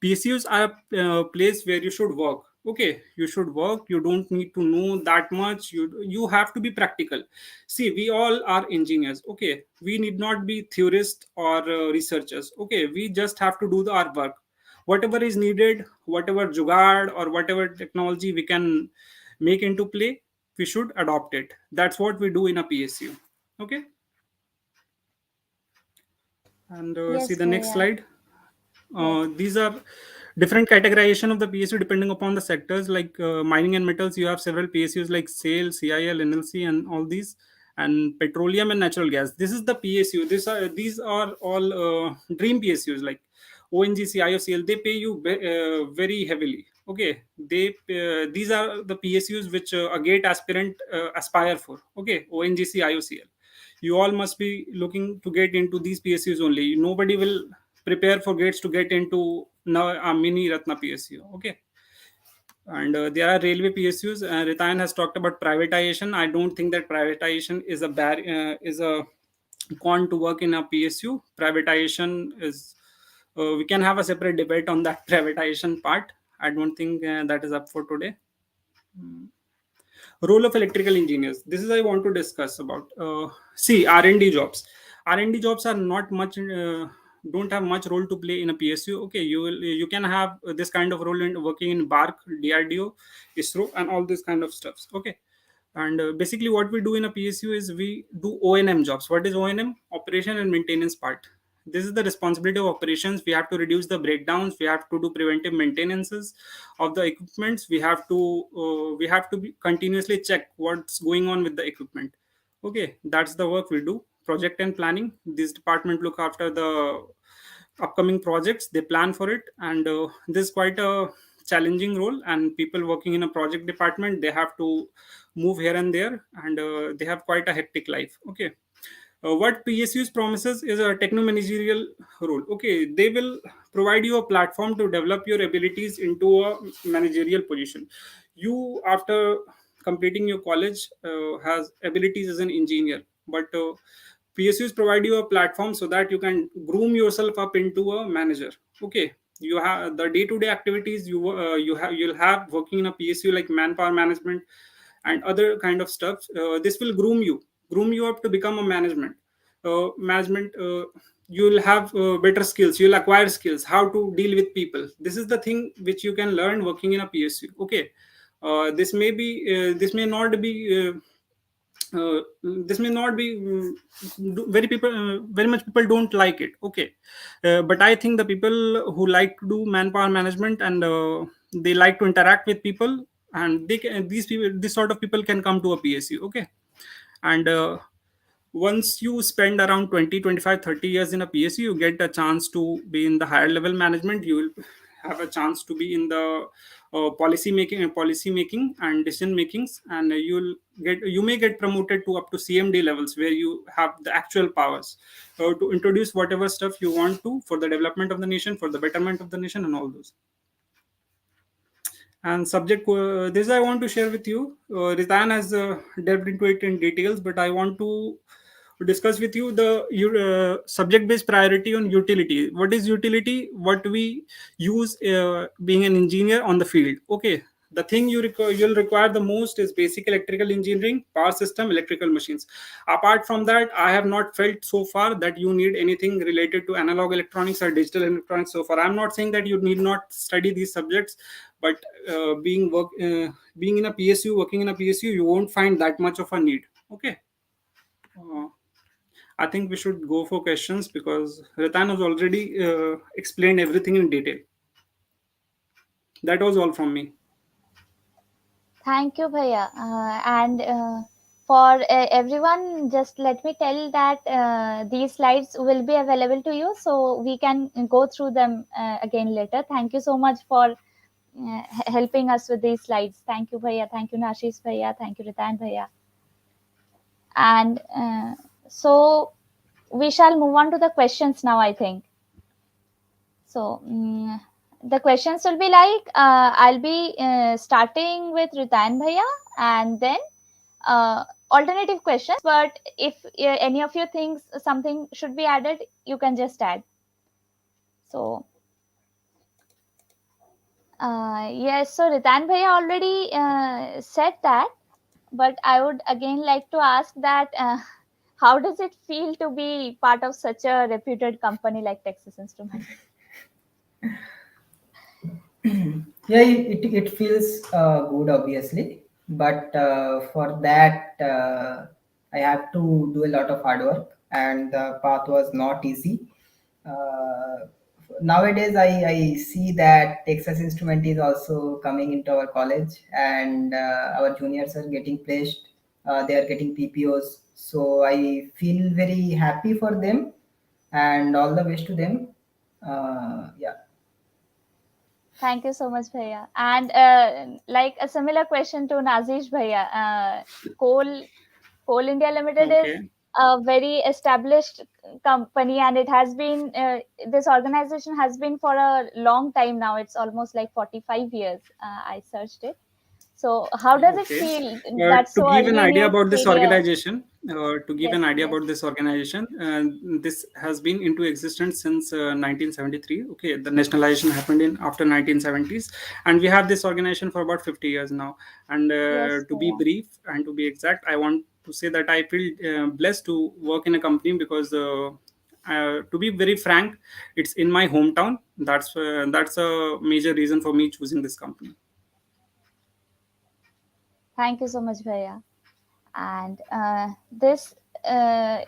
PSUs are a place where you should work. Okay, you should work. You don't need to know that much. You have to be practical. See, we all are engineers. Okay, we need not be theorists or researchers. Okay, we just have to do our work. Whatever is needed, whatever jugaad or whatever technology we can make into play, we should adopt it. That's what we do in a PSU. Okay, and see Yes, the sir. next Yeah. slide. Yes. These are different categorization of the PSU depending upon the sectors. Like mining and metals, you have several PSUs like SAIL, CIL, NLC, and all these. And petroleum and natural gas, this is the PSU. These are all dream PSUs like ONGC, IOCL. They pay you very heavily. Okay, these are the PSUs which a gate aspirant aspire for. Okay, ONGC, IOCL. You all must be looking to get into these PSUs only. Nobody will prepare for gates to get into now a mini Ratna PSU. Okay, and there are railway PSUs. Ritayan has talked about privatization. I don't think that privatization is a con to work in a PSU. Privatization is we can have a separate debate on that privatization part. I don't think that is up for today. Role of electrical engineers, this is I want to discuss about. See, R&D jobs are not much don't have much role to play in a PSU. Okay, you can have this kind of role in working in BARC, DRDO, ISRO, and all this kind of stuffs. Okay, and basically what we do in a PSU is we do O&M jobs. What is O&M? Operation and maintenance part. This is the responsibility of operations. We have to reduce the breakdowns. We have to do preventive maintenances of the equipments. We have to continuously check what's going on with the equipment. Okay, that's the work we do. Project and planning, this department look after the upcoming projects. They plan for it, and this is quite a challenging role. And people working in a project department, they have to move here and there, and they have quite a hectic life. Okay, What PSUs promises is a techno-managerial role. Okay, they will provide you a platform to develop your abilities into a managerial position. You, after completing your college, has abilities as an engineer, but PSUs provide you a platform so that you can groom yourself up into a manager. Okay, you have the day-to-day activities you'll have working in a PSU, like manpower management and other kind of stuff. This will groom you up to become a management. You'll have better skills, you'll acquire skills how to deal with people. This is the thing which you can learn working in a PSU. Okay, this may not be this may not be very much people don't like it. Okay, but I think the people who like to do manpower management and they like to interact with people, and this sort of people can come to a PSU. Okay, and once you spend around 20, 25, 30 years in a PSU, you get a chance to be in the higher level management. You will have a chance to be in the policy making and decision makings, and you may get promoted to up to CMD levels, where you have the actual powers to introduce whatever stuff you want to for the development of the nation, for the betterment of the nation, and all those. And subject this I want to share with you. Ritayan has delved into it in details, but I want to discuss with you the subject based priority on utility. What is utility? What we use being an engineer on the field. Okay, the thing you'll require the most is basic electrical engineering, power system, electrical machines. Apart from that, I have not felt so far that you need anything related to analog electronics or digital electronics so far. I'm not saying that you need not study these subjects, but being in a PSU, working in a PSU, you won't find that much of a need. Okay, I think we should go for questions because Ratan has already explained everything in detail. That was all from me. Thank you, Bhaiya. And for everyone, just let me tell that these slides will be available to you, so we can go through them again later. Thank you so much for helping us with these slides. Thank you, Bhaiya. Thank you, Nazish Bhaiya. Thank you, Ritayan Bhaiya. And so we shall move on to the questions now, I think. So the questions will be like, I'll be starting with Ritayan Bhaiya, and then alternative questions. But if any of you thinks something should be added, you can just add. So yes, so Ritayan Bhaiya already said that, but I would again like to ask that how does it feel to be part of such a reputed company like Texas Instruments? Yeah, it feels good, obviously, but for that I have to do a lot of hard work, and the path was not easy. Uh, Nowadays, I see that Texas Instrument is also coming into our college, and our juniors are getting placed. They are getting PPOs, so I feel very happy for them, and all the best to them. Yeah. Thank you so much, Bhaiya. And like a similar question to Nazish Bhaiya, Coal India Limited is Okay. a very established company, and it has been this organization has been for a long time now. It's almost like 45 years. I searched it. So how does it Okay. feel that's To so give an early in idea your about this career? organization, Yes, yes, this has been into existence since 1973. Okay, the nationalization happened in after 1970s, and we have this organization for about 50 years now. And yes, to be Bhaiya. brief and to be exact, I want to say that I feel blessed to work in a company because. To be very frank, it's in my hometown. That's a major reason for me choosing this company. Thank you so much, Bhaiya. And this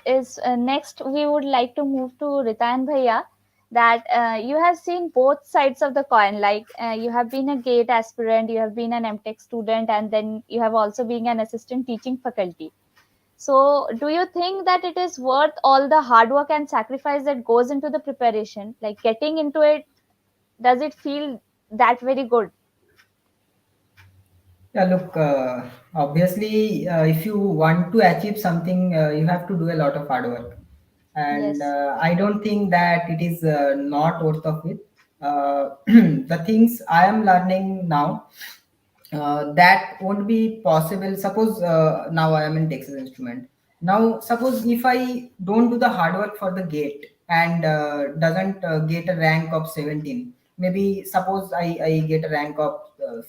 is next we would like to move to Ritayan Bhaiya, that you have seen both sides of the coin. Like you have been a GATE aspirant, you have been an M.Tech student, and then you have also been an assistant teaching faculty. So do you think that it is worth all the hard work and sacrifice that goes into the preparation? Like getting into it, does it feel that very good? Yeah, look, obviously, if you want to achieve something, you have to do a lot of hard work. And Yes, I don't think that it is not worth of it. The things I am learning now, that won't be possible. Suppose now I am in Texas Instrument. Now, suppose if I don't do the hard work for the gate and doesn't get a rank of 17, maybe suppose I get a rank of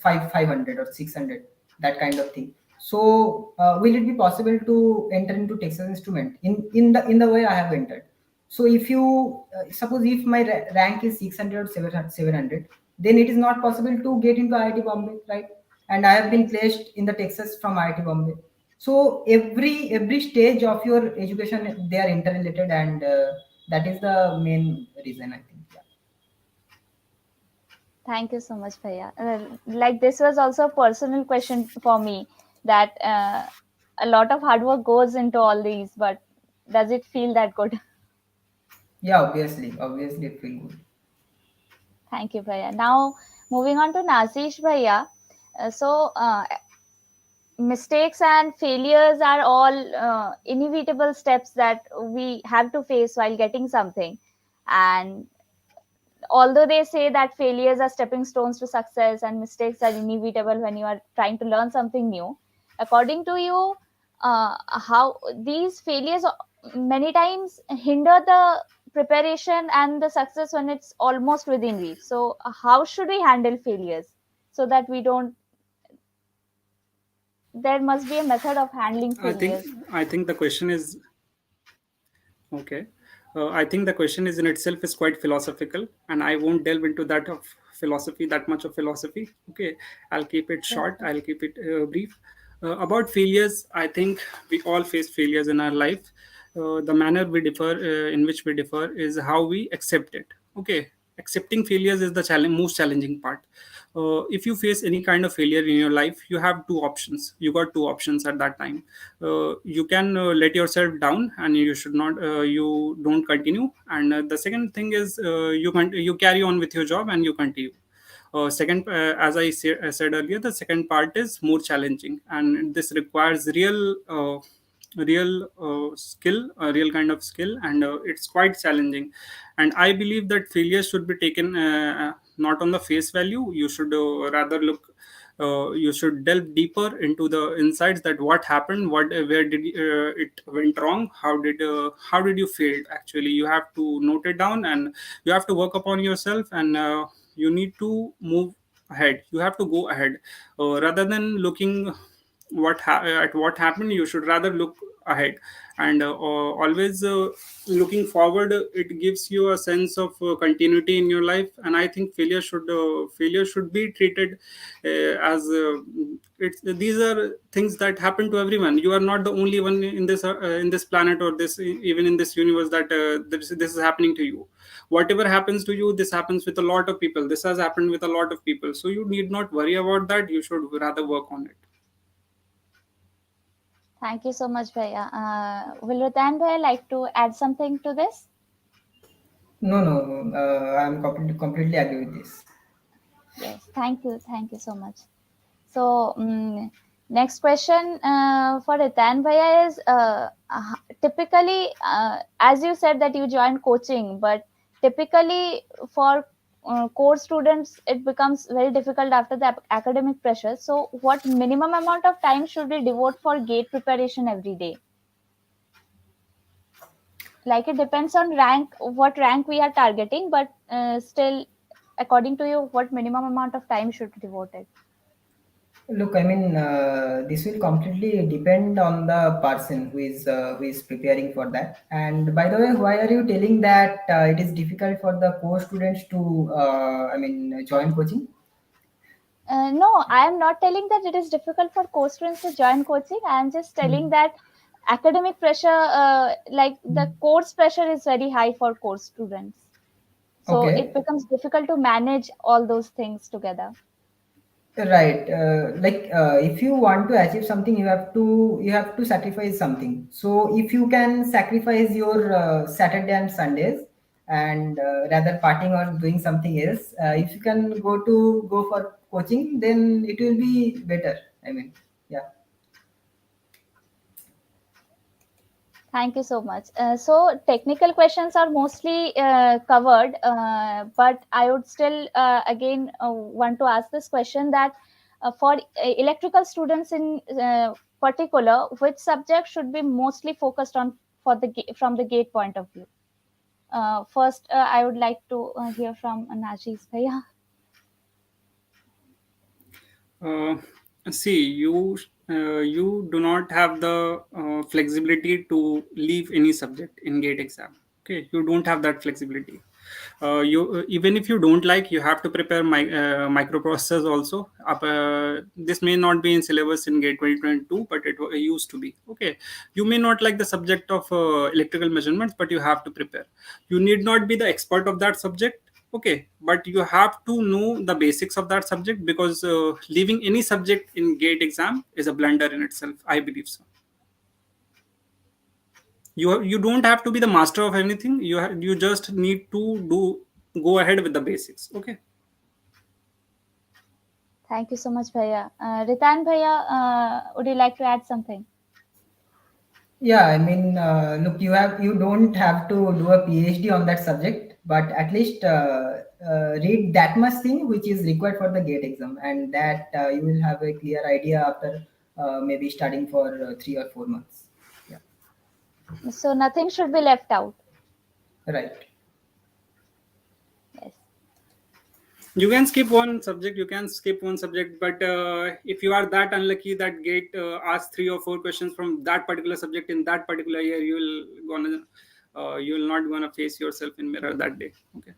500 or 600, that kind of thing. So will it be possible to enter into Texas Instrument in the way I have entered? So if you suppose if my rank is 600 or 700, then it is not possible to get into IIT Bombay, right? And I have been yes. placed in the Texas from IIT Bombay. So every stage of your education, they are interrelated, and that is the main reason, I think. Yeah. Thank you so much, Bhaiya. Like this was also a personal question for me that a lot of hard work goes into all these, but does it feel that good? Yeah, obviously it will good. Thank you, Bhaiya. Now moving on to Nazish Bhaiya. So mistakes and failures are all inevitable steps that we have to face while getting something, and although they say that failures are stepping stones to success and mistakes are inevitable when you are trying to learn something new, according to you, how these failures many times hinder the preparation and the success when it's almost within reach. So how should we handle failures so that we don't, there must be a method of handling I think failures. I think the question is okay. I think the question is in itself is quite philosophical, and I won't delve into that of philosophy, that much of philosophy. Okay, I'll keep it Yes, short. I'll keep it brief. About failures, I think we all face failures in our life. The manner we differ, in which we differ, is how we accept it. Okay, accepting failures is the most challenging part. If you face any kind of failure in your life, you have two options. You got two options at that time. You can let yourself down and you should not, you don't continue. And the second thing is, you carry on with your job and you continue. Second, as I said earlier, the second part is more challenging, and this requires real skill, a real kind of skill, and it's quite challenging. And I believe that failure should be taken not on the face value. You should rather look, you should delve deeper into the insights, that what happened, what where did it went wrong, how did you fail. Actually, you have to note it down, and you have to work upon yourself, and you need to move ahead. You have to go ahead, rather than looking at what happened. You should rather look ahead, and always looking forward. It gives you a sense of continuity in your life, and I think failure should be treated as it's these are things that happen to everyone. You are not the only one in this planet, or this even in this universe, that this is happening to you. Whatever happens to you, this happens with a lot of people. This has happened with a lot of people, so you need not worry about that. You should rather work on it. thank you so much, Bhaiya. Will Ratan Bhaiya like to add something to this? No. I'm completely agree with this. Yes, thank you so much. So, next question for Ritan Bhaiya is typically, as you said that you joined coaching, but typically for core students, it becomes very difficult after the academic pressure. So, what minimum amount of time should we devote for gate preparation every day? Like it depends on rank, what rank we are targeting, but still, according to you, what minimum amount of time should be devoted? Look, I mean, this will completely depend on the person who is preparing for that. And by the way, why are you telling that it is difficult for the core students to, I mean, join coaching? No, I am not telling that it is difficult for core students to join coaching. I am just telling Hmm. that academic pressure, like the course pressure, is very high for core students. So it Okay, becomes difficult to manage all those things together. right. Like if you want to achieve something, you have to sacrifice something. So if you can sacrifice your Saturday and Sundays, and rather partying or doing something else, if you can go for coaching, then it will be better. I mean, yeah. Thank you so much. So technical questions are mostly covered, but I would still again want to ask this question that for electrical students in particular, which subject should be mostly focused on for from the gate point of view? First, I would like to hear from Nazish. Yeah. Uh, See, you do not have the flexibility to leave any subject in gate exam. Okay, you don't have that flexibility. You even if you don't like, you have to prepare microprocessors also. This may not be in syllabus in gate 2022, but it used to be. Okay, you may not like the subject of electrical measurements, but you have to prepare. You need not be the expert of that subject. Okay, but you have to know the basics of that subject, because leaving any subject in gate exam is a blunder in itself, I believe so. You don't have to be the master of anything. You just need to go ahead with the basics. Okay. Thank you so much, Bhaiya. Ritan Bhaiya, would you like to add something? Yeah, I mean, look, you don't have to do a PhD on that subject, but at least read that much thing which is required for the gate exam, and that you will have a clear idea after maybe studying for 3 or 4 months. Yeah, So nothing should be left out. right. Yes. You can skip one subject, but if you are that unlucky that gate asks 3 or 4 questions from that particular subject in that particular year, you will not gonna face yourself in mirror that day. Okay.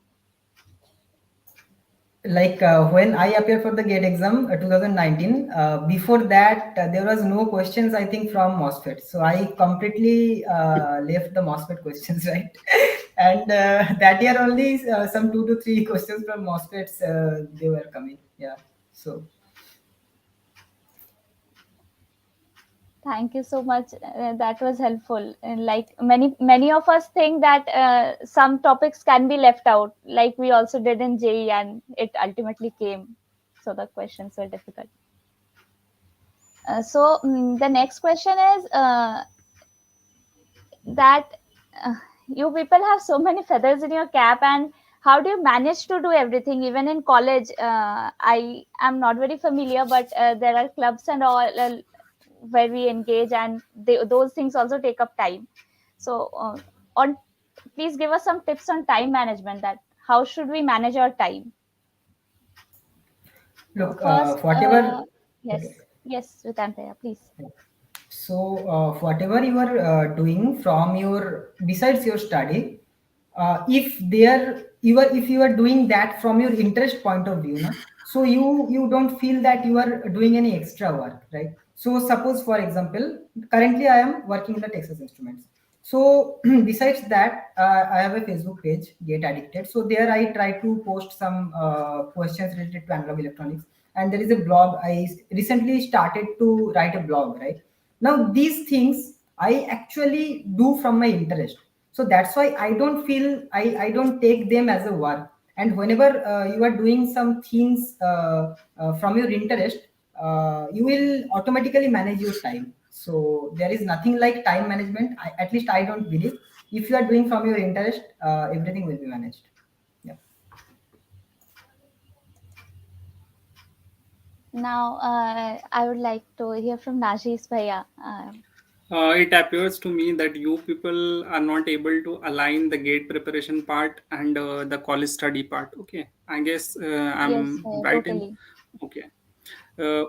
Like when I appeared for the GATE exam 2019, before that there was no questions I think from MOSFET. So I completely left the MOSFET questions, right? And that year only some 2 to 3 questions from MOSFETs they were coming. Yeah. So Thank you so much. That was helpful. And like many of us think that some topics can be left out, like we also did in JE, and it ultimately came. So the questions were difficult. The next question is that you people have so many feathers in your cap, and how do you manage to do everything even in college? I am not very familiar, but there are clubs and all where we engage, and those things also take up time. So on please give us some tips on time management, that how should we manage our time? look, First, whatever. yes, Okay. yes, Ritantaya, please. So whatever you are doing from your besides your study, if you are doing that from your interest point of view, na, so you don't feel that you are doing any extra work, right? So suppose for example, currently I am working in the Texas Instruments. So besides that, I have a Facebook page, Get Addicted. So there I try to post some questions related to analog electronics, and there is a blog. I recently started to write a blog, right? Now these things I actually do from my interest, so that's why I don't take them as a work. And whenever you are doing some things from your interest, you will automatically manage your time. So there is nothing like time management. At least I don't believe. If you are doing from your interest, everything will be managed. Yeah. Now I would like to hear from Naji's Bhaiya. It appears to me that you people are not able to align the gate preparation part and the college study part. Okay, I guess Yes, I'm right in. totally. Okay,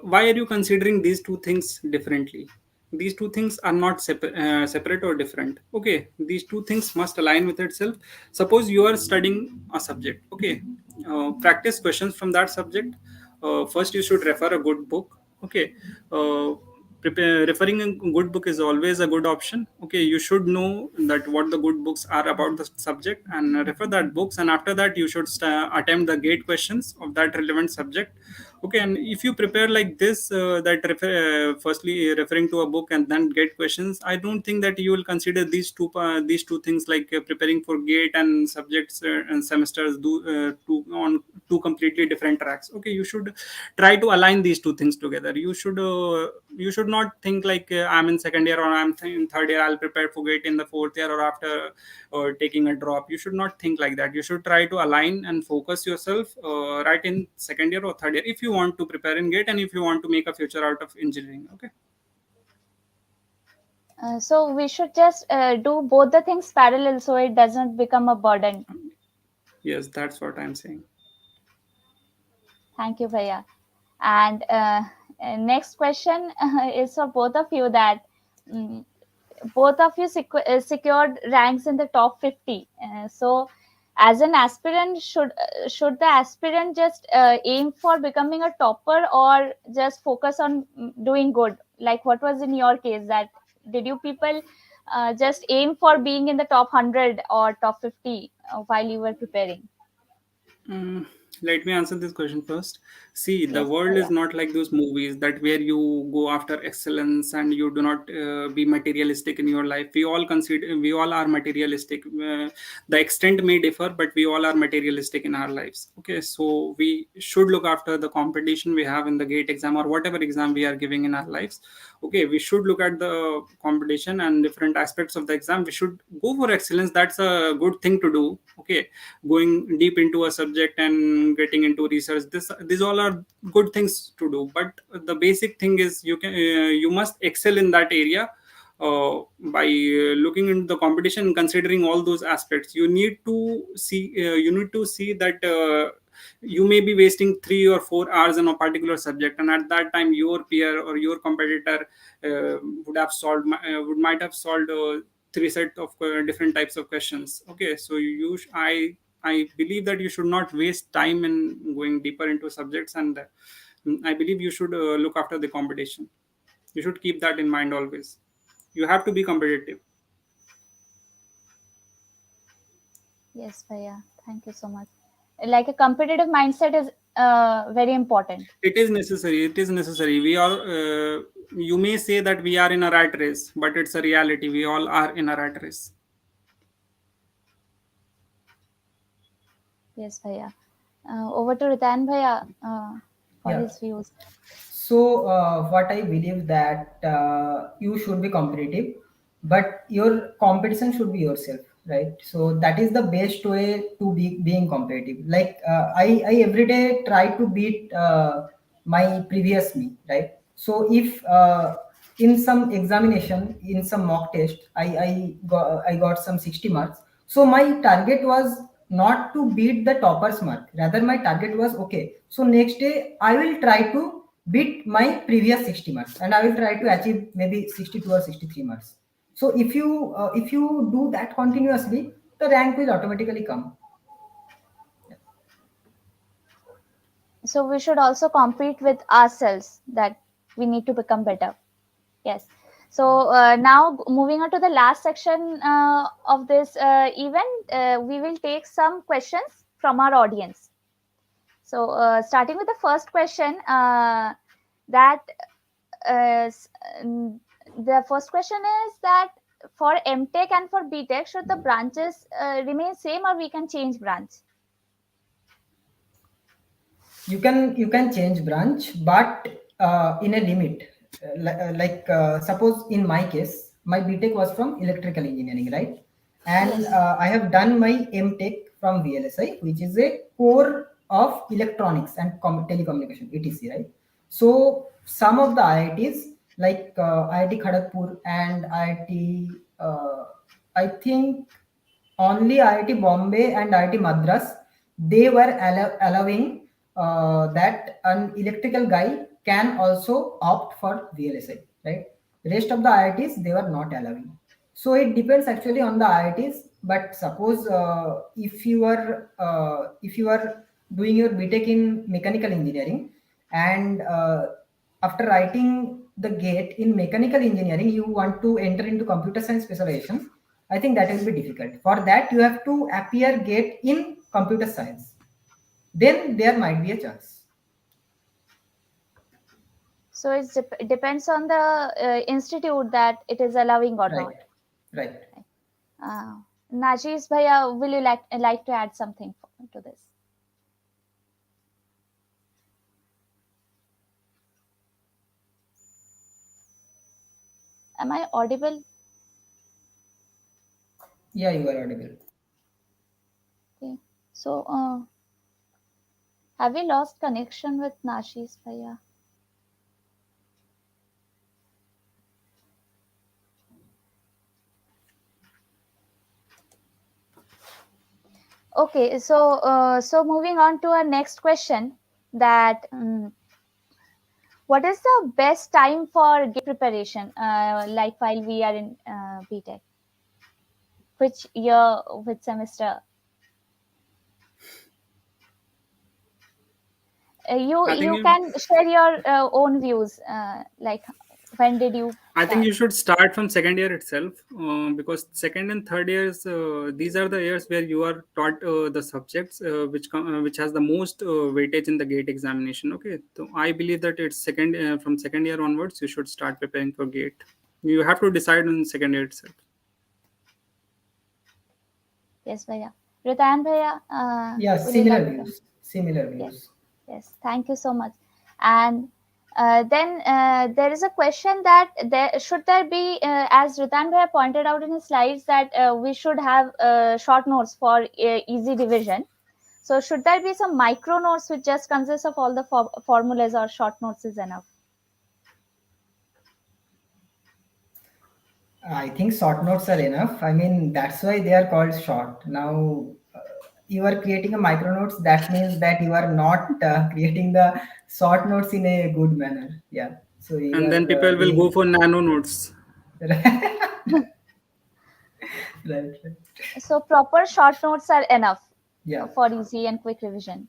why are you considering these two things differently? These two things are not separate or different. Okay, these two things must align with itself. Suppose you are studying a subject. Okay, practice questions from that subject. First, you should refer a good book. Okay, referring a good book is always a good option. Okay, you should know that what the good books are about the subject, and refer that books, and after that you should attempt the gate questions of that relevant subject. Okay, and if you prepare like this, firstly referring to a book and then get questions, I don't think that you will consider these two things, like preparing for gate and subjects and semesters on two completely different tracks. Okay, you should try to align these two things together. You should not think like I'm in second year or in third year, I'll prepare for gate in the fourth year or after taking a drop. You should not think like that. You should try to align and focus yourself right in second year or third year if you want to prepare in gate and if you want to make a future out of engineering. Okay. So we should just do both the things parallel so it doesn't become a burden. Yes, that's what I'm saying. Thank you, Bhaiya. And next question is for both of you, that both of you secured ranks in the top 50. So as an aspirant, should the aspirant just aim for becoming a topper or just focus on doing good? Like what was in your case, that did you people just aim for being in the top 100 or top 50 while you were preparing? Let me answer this question first. See, the Yes, world is Bhaiya. not like those movies that where you go after excellence and you do not be materialistic in your life. We all are materialistic. The extent may differ, but we all are materialistic in our lives. Okay, so we should look after the competition we have in the gate exam or whatever exam we are giving in our lives. Okay, we should look at the competition and different aspects of the exam. We should go for excellence. That's a good thing to do. Okay, going deep into a subject and getting into research, these all are good things to do, but the basic thing is you must excel in that area by looking into the competition, considering all those aspects. You need to see that you may be wasting 3 or 4 hours in a particular subject, and at that time your peer or your competitor would might have solved three set of different types of questions. Okay, so I believe that you should not waste time in going deeper into subjects, and I believe you should look after the competition. You should keep that in mind always. You have to be competitive. Yes, Bhaiya. Thank you so much. Like a competitive mindset is very important. It is necessary. It is necessary. We are. You may say that we are in a rat race, but it's a reality. We all are in a rat race. Yes, Bhaiya. Over to Ritayan Bhaiya for Yeah. his views. So, what I believe that you should be competitive, but your competition should be yourself, right? So that is the best way to be being competitive. Like I every day try to beat my previous me, right? So if in some examination, in some mock test, I got some 60 marks. So my target was not to beat the topper's mark. Rather, my target was okay. So next day I will try to beat my previous 60 marks, and I will try to achieve maybe 62 or 63 marks. So if you do that continuously, the rank will automatically come. So we should also compete with ourselves, that we need to become better. Yes. So now moving on to the last section of this event, we will take some questions from our audience. So starting with the first question, that uh, s- mm, the first question is that for M.Tech and for B.Tech, should the branches remain same or we can change branch? You can change branch, but in a limit. Suppose in my case, my BTech was from electrical engineering, right? And Yes. I have done my MTech from VLSI, which is a core of electronics and telecommunication, etc, right? So some of the IITs, like IIT Kharagpur and IIT, I think only IIT Bombay and IIT Madras, they were allowing that an electrical guy can also opt for VLSI, right? Rest of the IITs, they were not allowing. So it depends actually on the IITs. But suppose if you are doing your BTech in mechanical engineering, and after writing the gate in mechanical engineering, you want to enter into computer science specialization, I think that will be difficult. For that, you have to appear gate in computer science. Then there might be a chance. So it depends on the institute that it is allowing or not. Right. Nazish bhaiya, will you like to add something to this? Am I audible? Yeah, you are audible. Okay. So, have we lost connection with Nazish bhaiya? Okay, so moving on to our next question, that what is the best time for GATE preparation, like while we are in B.Tech? Which year, which semester? You you can share your own views, like when did you I think start? you should start from second year itself, because second and third years, these are the years where you are taught the subjects which has the most weightage in the GATE examination. Okay, so I believe that it's second from second year onwards you should start preparing for GATE. You have to decide on second year itself. Yes, bhaiya. Ritayan bhaiya, Yeah, will you similar like to? views. Similar Yes, views. yes. Thank you so much. And then there is a question that should there be, as Ritayan bhaiya pointed out in his slides, that we should have short notes for easy division. So should there be some micro notes which just consist of all the formulas, or short notes is enough? I think short notes are enough. I mean, that's why they are called short. Now, you are creating a micro notes. That means that you are not creating the short notes in a good manner. Yeah. So you And then are people will go doing for nano notes. right. Right. So proper short notes are enough Yeah. for easy and quick revision.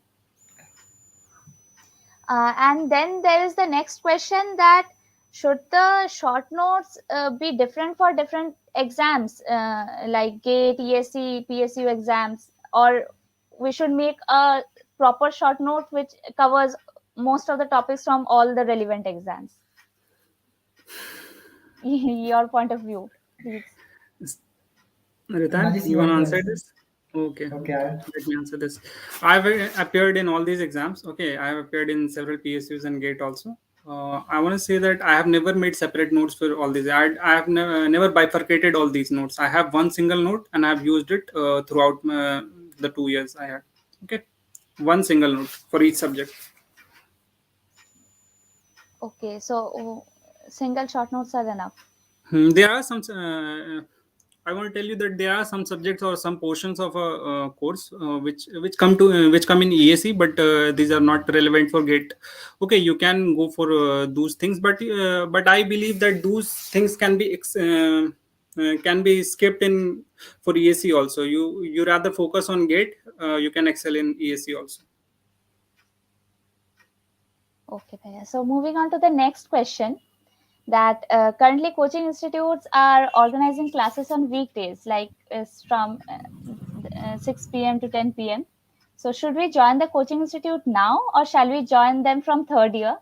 And then there is the next question, that should the short notes be different for different exams, like GATE, ESC, PSU exams, or we should make a proper short note which covers most of the topics from all the relevant exams? Your point of view, please. Ritan, Najish, you you want want to to answer answer? this? Okay, Okay. let me answer this. I've appeared in all these exams. Okay, I have appeared in several PSUs and GATE also. I want to say that I have never made separate notes for all these. I have never bifurcated all these notes. I have one single note and I have used it throughout the 2 years I had. Okay, one single note for each subject. Okay, so single short notes are enough. There are some. I want to tell you that there are some subjects or some portions of a course which come in EAC, but these are not relevant for GATE. Okay, you can go for those things, but I believe that those things can be skipped in for EAC also. You rather focus on GATE. You can excel in EAC also. Okay, Bhaiya. So moving on to the next question, that currently coaching institutes are organizing classes on weekdays, like from 6 p.m. to 10 p.m. So should we join the coaching institute now, or shall we join them from third year?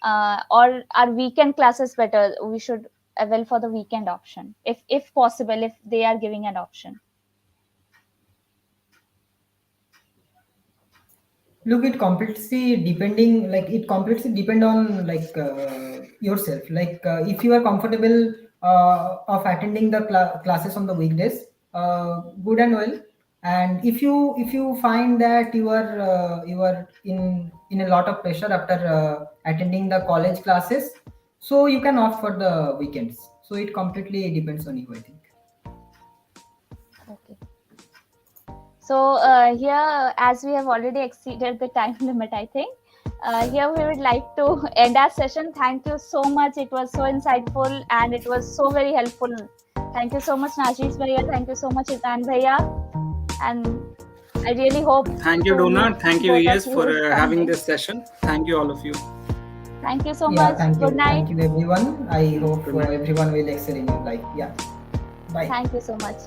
Or are weekend classes better? We should avail for the weekend option, if possible, if they are giving an option. Look, it completely depending, like it completely depend on like yourself. Like if you are comfortable of attending the classes on the weekdays, good and well. And if you find that you are in a lot of pressure after attending the college classes, so you can opt for the weekends. So it completely depends on you, I think. Okay. So here, as we have already exceeded the time limit, I think here we would like to end our session. Thank you so much. It was so insightful and it was so very helpful. Thank you so much, Nazish bhaiya. Thank you so much, Ritayan bhaiya. And I really hope Thank you, to Donna. meet Thank you, both of ES, for you having someday. this session. Thank you, all of you. Thank you so Yeah, much. Good night. thank you everyone. I hope Good night. everyone will excel in your life. Yeah, bye. Thank you so much.